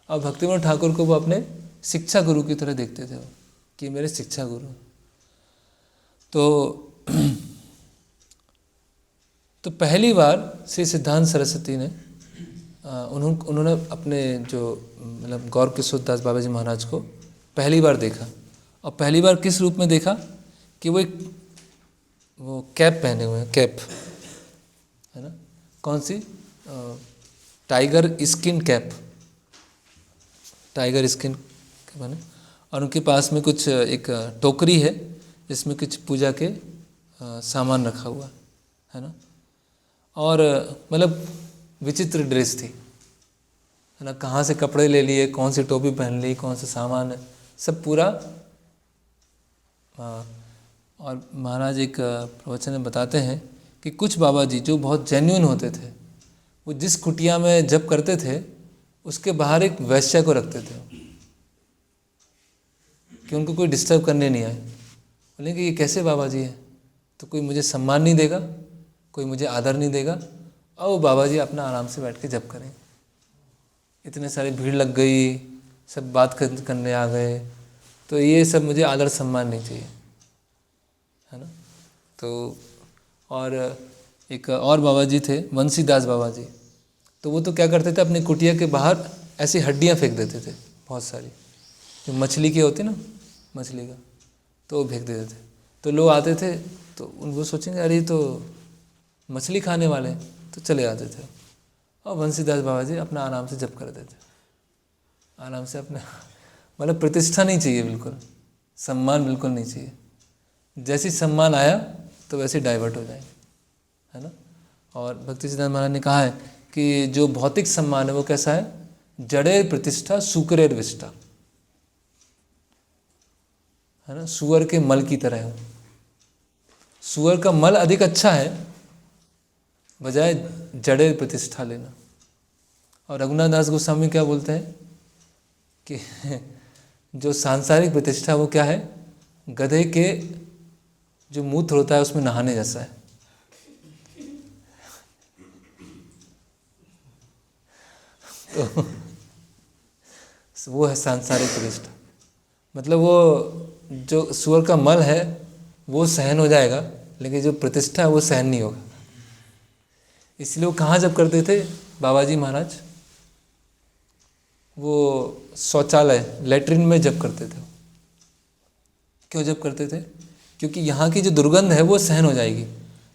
और भक्ति विनोद ठाकुर को वो अपने शिक्षा गुरु की तरह देखते थे, कि मेरे शिक्षा गुरु। तो पहली बार श्री सिद्धांत सरस्वती ने उन्होंने अपने जो मतलब गौर किशोर दास बाबा जी महाराज को पहली बार देखा, और पहली बार किस रूप में देखा कि वो एक वो कैप पहने हुए हैं, कैप है ना, कौन सी, tiger skin cap, tiger skin बने, और उनके पास में कुछ एक टोकरी है जिसमें कुछ पूजा के सामान रखा हुआ है ना, और मतलब विचित्र ड्रेस थी है ना, कहाँ से कपड़े ले लिए, कौन सी टोपी पहन ली, कौन सा सामान है, सब पूरा। और महाराज एक प्रवचन में बताते हैं कि कुछ बाबा जी जो बहुत जेन्युइन होते थे, वो जिस कुटिया में जप करते थे उसके बाहर एक वैश्या को रखते थे कि उनको कोई डिस्टर्ब करने नहीं आए। बोले कि ये कैसे बाबा जी हैं, तो कोई मुझे सम्मान नहीं देगा, कोई मुझे आदर नहीं देगा, और वो बाबा जी अपना आराम से बैठ के जप करें। इतने सारी भीड़ लग गई, सब बात करने आ गए, तो ये सब मुझे आदर सम्मान नहीं चाहिए है ना। तो और एक और बाबा जी थे, वंशीदास बाबा जी, तो वो तो क्या करते थे, अपनी कुटिया के बाहर ऐसी हड्डियाँ फेंक देते थे बहुत सारी, जो मछली की होती ना, मछली का, तो वो फेंक देते थे। तो लोग आते थे तो उनको सोचेंगे अरे तो मछली खाने वाले, तो चले आते थे। और वंशीदास बाबा जी अपना आराम से जप करते थे, आराम से अपना, मतलब प्रतिष्ठा नहीं चाहिए, बिल्कुल सम्मान बिल्कुल नहीं चाहिए। जैसी सम्मान आया तो वैसे डाइवर्ट हो जाएंगे है ना। और भक्ति सिद्धांत महाराज ने कहा है कि जो भौतिक सम्मान है वो कैसा है, जड़ेर प्रतिष्ठा सुकरेर विष्ठा है ना, सुअर के मल की तरह है। सुअर का मल अधिक अच्छा है बजाय जड़ेर प्रतिष्ठा लेना। और रघुनाथ दास गोस्वामी क्या बोलते हैं कि जो सांसारिक प्रतिष्ठा वो क्या है, गधे के जो मूत्र होता है उसमें नहाने जैसा है। तो वो है सांसारिक प्रतिष्ठा, मतलब वो जो सुअर का मल है वो सहन हो जाएगा, लेकिन जो प्रतिष्ठा है वो सहन नहीं होगा। इसलिए वो कहाँ जब करते थे बाबा जी महाराज, वो शौचालय लैट्रिन में जब करते थे। क्यों जब करते थे, क्योंकि यहाँ की जो दुर्गंध है वो सहन हो जाएगी,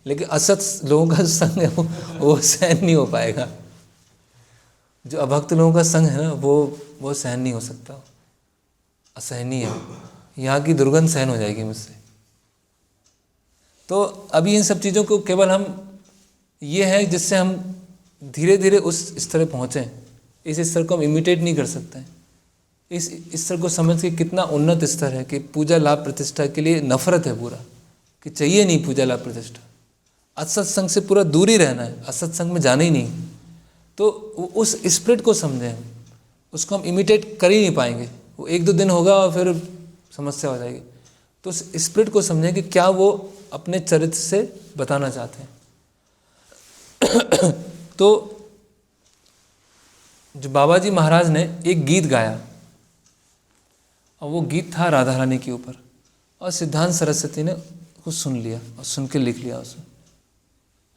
लेकिन असत लोगों का संग है वो सहन नहीं हो पाएगा। जो अभक्त लोगों का संग है ना वो सहन नहीं हो सकता, असहनीय है। यहाँ की दुर्गंध सहन हो जाएगी मुझसे। तो अभी इन सब चीज़ों को केवल हम ये है जिससे हम धीरे धीरे उस स्तर पर पहुँचें। इस स्तर को हम इमिटेट नहीं कर सकते हैं। इस स्तर को समझ के कितना उन्नत स्तर है कि पूजा लाभ प्रतिष्ठा के लिए नफरत है पूरा, कि चाहिए नहीं पूजा लाभ प्रतिष्ठा, असत्संग से पूरा दूर ही रहना है, असत्संग में जाना ही नहीं। तो उस स्पिरिट को समझें हम, उसको हम इमिटेट कर ही नहीं पाएंगे। वो एक दो दिन होगा और फिर समस्या हो जाएगी। तो उस स्पिरिट को समझें कि क्या वो अपने चरित्र से बताना चाहते हैं। तो जो बाबा जी महाराज ने एक गीत गाया, और वो गीत था राधा रानी के ऊपर, और सिद्धांत सरस्वती ने उसको सुन लिया और सुन के लिख लिया उसमें,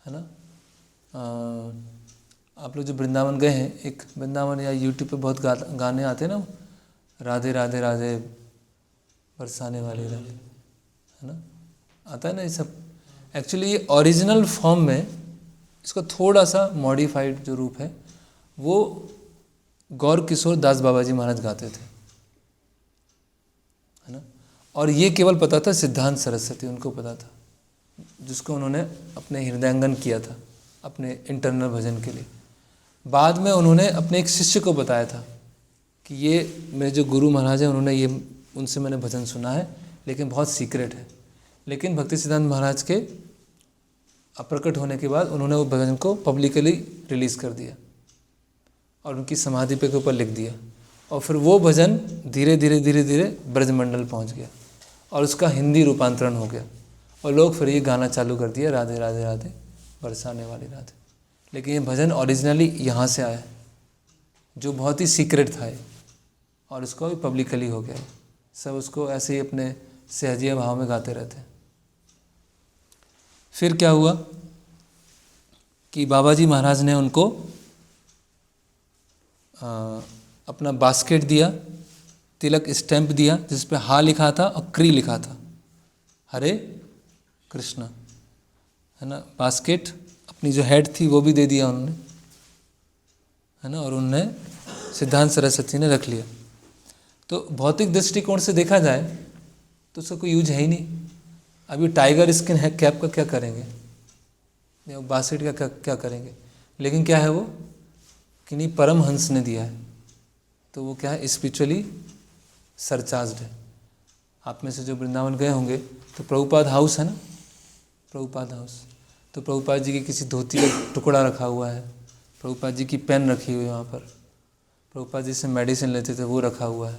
है ना। आप लोग जो वृंदावन गए हैं, एक वृंदावन या यूट्यूब पे बहुत गाने आते हैं ना, राधे राधे राधे बरसाने वाली राधे, है ना, आता है ना ये सब। एक्चुअली ये ओरिजिनल फॉर्म में इसका थोड़ा सा मॉडिफाइड जो रूप है वो गौर किशोर दास बाबा जी महाराज गाते थे, है ना। और ये केवल पता था सिद्धांत सरस्वती, उनको पता था, जिसको उन्होंने अपने हृदयांगन किया था अपने इंटरनल भजन के लिए। बाद में उन्होंने अपने एक शिष्य को बताया था कि ये मेरे जो गुरु महाराज हैं, उन्होंने ये, उनसे मैंने भजन सुना है, लेकिन बहुत सीक्रेट है। लेकिन भक्ति सिद्धांत महाराज के अप्रकट होने के बाद उन्होंने वो भजन को पब्लिकली रिलीज़ कर दिया और उनकी समाधि पे के ऊपर लिख दिया। और फिर वो भजन धीरे धीरे धीरे धीरे ब्रजमंडल पहुंच गया और उसका हिंदी रूपांतरण हो गया, और लोग फिर ये गाना चालू कर दिया, राधे राधे राधे बरसाने वाली राधे। लेकिन ये भजन ओरिजिनली यहाँ से आया है, जो बहुत ही सीक्रेट था ये, और उसको भी पब्लिकली हो गया। सब उसको ऐसे ही अपने सहजिया भाव में गाते रहते हैं। फिर क्या हुआ कि बाबा जी महाराज ने उनको अपना बास्केट दिया तिलक स्टैंप दिया जिस पे हा लिखा था और क्री लिखा था, हरे कृष्ण, है ना। बास्केट अपनी जो हेड थी वो भी दे दिया उन्होंने, है ना, और उन्होंने सिद्धांत सरस्वती ने रख लिया। तो भौतिक दृष्टिकोण से देखा जाए तो उसका कोई यूज है ही नहीं। अभी टाइगर स्किन है कैप का क्या करेंगे, या बास्केट का क्या करेंगे, लेकिन क्या है वो कि नहीं, परमहंस ने दिया है, तो वो क्या है, स्पिरिचुअली सरचार्ज्ड है। आप में से जो वृंदावन गए होंगे तो प्रभुपाद हाउस है ना, प्रभुपाद हाउस, तो प्रभुपाद जी की किसी धोती का टुकड़ा रखा हुआ है, प्रभुपाद जी की पेन रखी हुई है वहाँ पर, प्रभुपाद जी से मेडिसिन लेते थे वो रखा हुआ है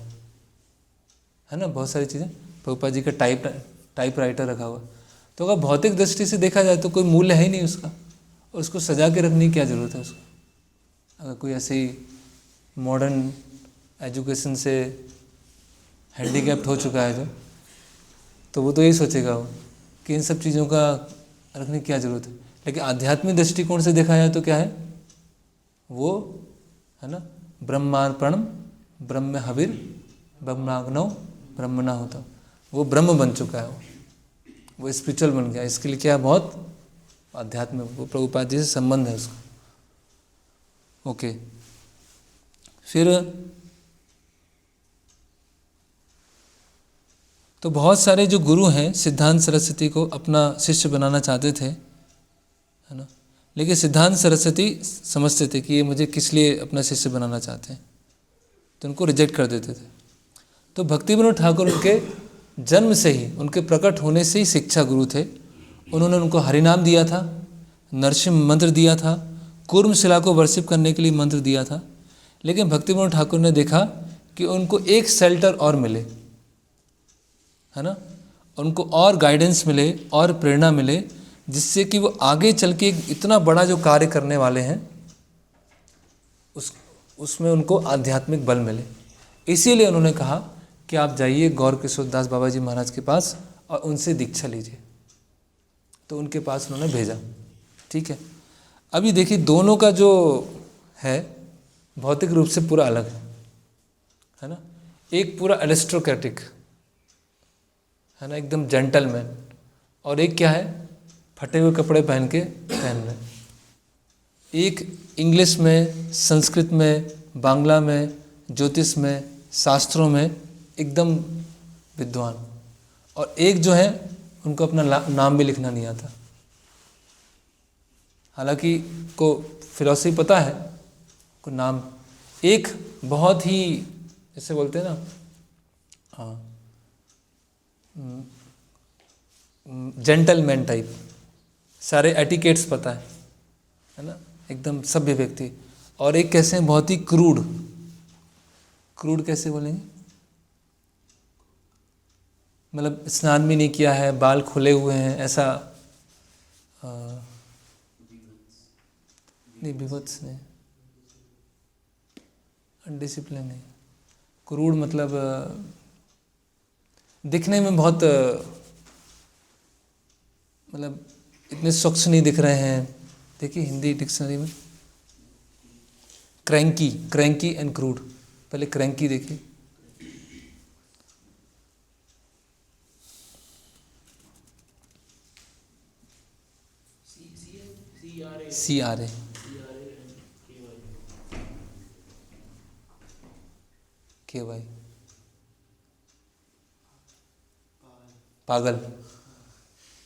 ना, बहुत सारी चीज़ें, प्रभुपाद जी का टाइप राइटर रखा हुआ। तो अगर भौतिक दृष्टि से देखा जाए तो कोई मूल्य है ही नहीं उसका, और उसको सजा के रखने की क्या ज़रूरत है उसको। अगर कोई ऐसे ही मॉडर्न एजुकेशन से हैंडीकैप्ड हो चुका है तो वो तो यही सोचेगा वो कि इन सब चीज़ों का रखने की क्या ज़रूरत है। लेकिन आध्यात्मिक दृष्टिकोण से देखा जाए तो क्या है वो, है ना, ब्रह्मार्पणम ब्रह्म हविर ब्रह्माग्नौ ब्रह्मणा होता, वो ब्रह्म बन चुका है, वो स्पिरिचुअल बन गया। इसके लिए क्या है, बहुत आध्यात्मिक, वो प्रभुपाद जी से संबंध है उसका। ओके, फिर तो बहुत सारे जो गुरु हैं सिद्धांत सरस्वती को अपना शिष्य बनाना चाहते थे, है ना, लेकिन सिद्धांत सरस्वती समझते थे कि ये मुझे किस लिए अपना शिष्य बनाना चाहते हैं, तो उनको रिजेक्ट कर देते थे। तो भक्ति विनोद ठाकुर उनके जन्म से ही, उनके प्रकट होने से ही शिक्षा गुरु थे। उन्होंने उनको हरिनाम दिया था, नरसिंह मंत्र दिया था, कूर्म शिला को वर्शिप करने के लिए मंत्र दिया था। लेकिन भक्ति विनोद ठाकुर ने देखा कि उनको एक शेल्टर और मिले, है ना, उनको और गाइडेंस मिले और प्रेरणा मिले, जिससे कि वो आगे चल के एक इतना बड़ा जो कार्य करने वाले हैं उसमें उनको आध्यात्मिक बल मिले। इसीलिए उन्होंने कहा कि आप जाइए गौर किशोर दास बाबा जी महाराज के पास और उनसे दीक्षा लीजिए। तो उनके पास उन्होंने भेजा। ठीक है, अभी देखिए दोनों का जो है भौतिक रूप से पूरा अलग है ना। एक पूरा एरिस्टोक्रेटिक है ना, एकदम जेंटलमैन, और एक क्या है, फटे हुए कपड़े पहन रहे। एक इंग्लिश में, संस्कृत में, बांग्ला में, ज्योतिष में, शास्त्रों में एकदम विद्वान, और एक जो है उनको अपना नाम भी लिखना नहीं आता। हालांकि को फिलॉसफी पता है, को नाम, एक बहुत ही जैसे बोलते हैं ना, हाँ, जेंटलमैन टाइप, सारे एटिकेट्स पता है ना, एकदम सभ्य व्यक्ति। और एक कैसे हैं, बहुत ही क्रूड कैसे बोलेंगे, मतलब स्नान भी नहीं किया है, बाल खुले हुए हैं, ऐसा नहीं, विभत्स नहीं, अनडिसिप्लिन नहीं, क्रूड मतलब दिखने में बहुत मतलब इतने स्वच्छ नहीं दिख रहे हैं। देखिए हिंदी डिक्शनरी में क्रैंकी एंड क्रूड, पहले क्रैंकी देखिए, CRA, KY, पागल।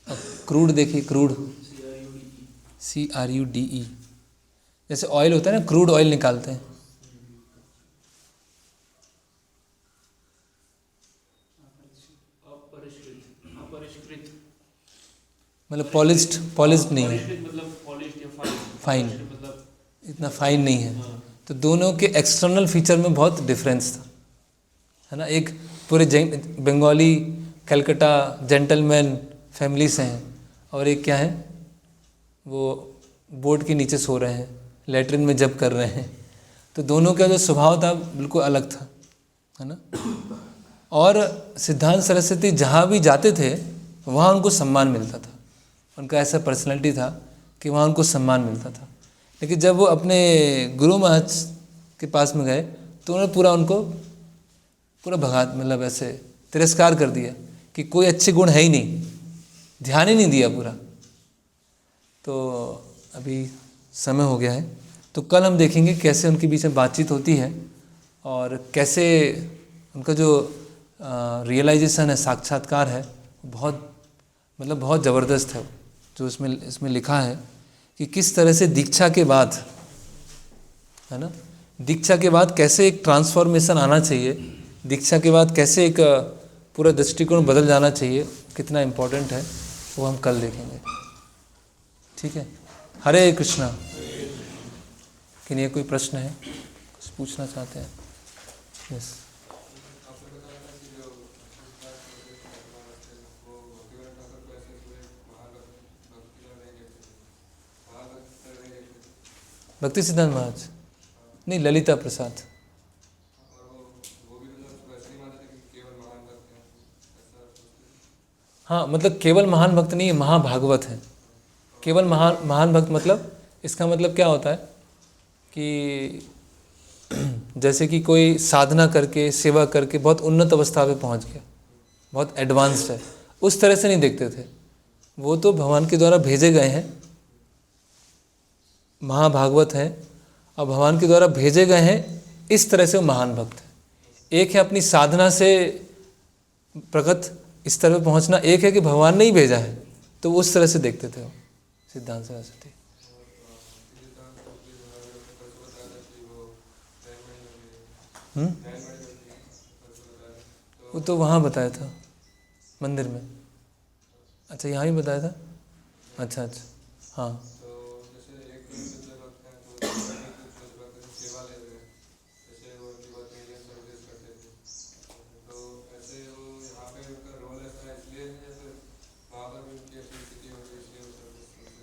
अब क्रूड देखिए, क्रूड CRUDE, जैसे ऑयल होता है ना, क्रूड ऑयल निकालते हैं, मतलब पॉलिश्ड नहीं है, फाइन, इतना फाइन नहीं है। तो दोनों के एक्सटर्नल फीचर में बहुत डिफरेंस था, है ना। एक पूरे बंगाली कलकत्ता जेंटलमैन फैमिली से हैं, और एक क्या है, वो बोर्ड के नीचे सो रहे हैं, लेटरिन में जब कर रहे हैं। तो दोनों का जो स्वभाव था बिल्कुल अलग था, है ना। और सिद्धांत सरस्वती जहाँ भी जाते थे वहाँ उनको सम्मान मिलता था, उनका ऐसा पर्सनैलिटी था कि वहाँ उनको सम्मान मिलता था। लेकिन जब वो अपने गुरु महाराज के पास में गए तो उन्होंने पूरा उनको पूरा भगा, मतलब ऐसे तिरस्कार कर दिया कि कोई अच्छे गुण है ही नहीं, ध्यान ही नहीं दिया पूरा। तो अभी समय हो गया है, तो कल हम देखेंगे कैसे उनके बीच में बातचीत होती है और कैसे उनका जो रियलाइजेशन है, साक्षात्कार है, बहुत मतलब बहुत ज़बरदस्त है। जो इसमें लिखा है कि किस तरह से दीक्षा के बाद, है ना, दीक्षा के बाद कैसे एक ट्रांसफॉर्मेशन आना चाहिए, दीक्षा के बाद कैसे एक पूरा दृष्टिकोण बदल जाना चाहिए, कितना इम्पोर्टेंट है, वो हम कल देखेंगे। ठीक है, हरे कृष्णा। कि नहीं, कोई प्रश्न है, कुछ पूछना चाहते हैं? यस। भक्ति सिद्धांत महाराज नहीं, ललिता प्रसाद। हाँ, मतलब केवल महान भक्त नहीं है, महाभागवत है। केवल महान भक्त मतलब, इसका मतलब क्या होता है कि जैसे कि कोई साधना करके, सेवा करके बहुत उन्नत अवस्था पे पहुंच गया, बहुत एडवांस्ड है, उस तरह से नहीं देखते थे। वो तो भगवान के द्वारा भेजे गए हैं, महाभागवत हैं, और भगवान के द्वारा भेजे गए हैं, इस तरह से वो महान भक्त है। एक है अपनी साधना से प्रगत स्तर पर पहुंचना, एक है कि भगवान ने ही भेजा है, तो उस तरह से देखते थे वो। सिद्धांत सरस्वती वो तो वहाँ बताया था मंदिर में। अच्छा, यहाँ ही बताया था। अच्छा अच्छा, हाँ।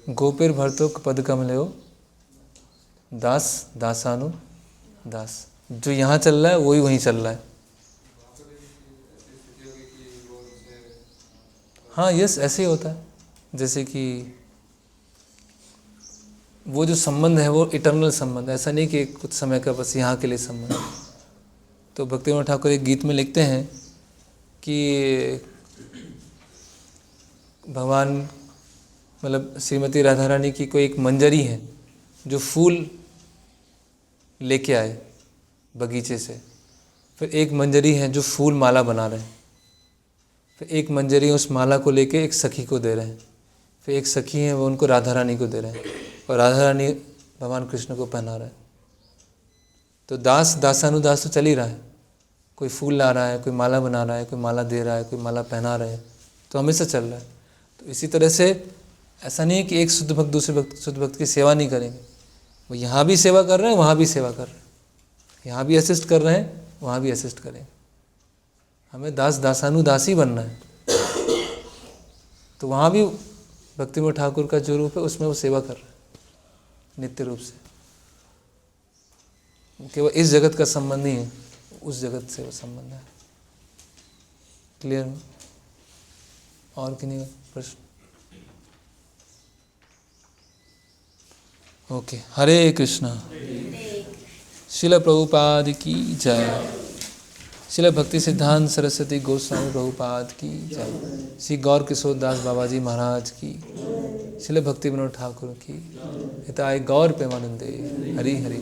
गोपेर भर्तो पद कमलेओ दास दासानु दास। जो यहाँ चल रहा है वही वहीं चल रहा है। हाँ, यस, ऐसे ही होता है। जैसे कि वो जो संबंध है वो इटर्नल संबंध है, ऐसा नहीं कि कुछ समय का बस यहाँ के लिए संबंध है। तो भक्तिविनोद ठाकुर एक गीत में लिखते हैं कि भगवान, मतलब श्रीमती राधा रानी की कोई एक मंजरी है जो फूल लेके आए बगीचे से, फिर एक मंजरी है जो फूल माला बना रहे हैं, फिर एक मंजरी उस माला को लेके एक सखी को दे रहे हैं, फिर एक सखी है वो उनको राधा रानी को दे रहे हैं, और राधा रानी भगवान कृष्ण को पहना रहे हैं। तो दास दासानुदास तो चल ही रहा है, कोई फूल ला रहा है, कोई माला बना रहा है, कोई माला दे रहा है, कोई माला पहना रहे हैं, तो हमेशा चल रहा है। तो इसी तरह से ऐसा नहीं है कि एक शुद्ध भक्त दूसरे भक्त शुद्ध भक्त की सेवा नहीं करेंगे, वो यहाँ भी सेवा कर रहे हैं, वहाँ भी सेवा कर रहे हैं, यहाँ भी असिस्ट कर रहे हैं, वहाँ भी असिस्ट करेंगे। हमें दास दासानुदासी बनना है। तो वहाँ भी भक्तिविनोद ठाकुर का जो रूप है उसमें वो सेवा कर रहे हैं नित्य रूप से। केवल इस जगत का संबंध नहीं है, उस जगत से वो संबंध है। क्लियर? और किन्हीं प्रश्न? ओके, हरे कृष्णा। श्रील प्रभुपाद की जय। श्रील भक्ति सिद्धांत सरस्वती गोस्वामी प्रभुपाद की जय। श्री गौर किशोर दास बाबा जी महाराज की। श्रील भक्तिविनोद ठाकुर की। हिताय गौर प्रेमानंदे। हरि हरि।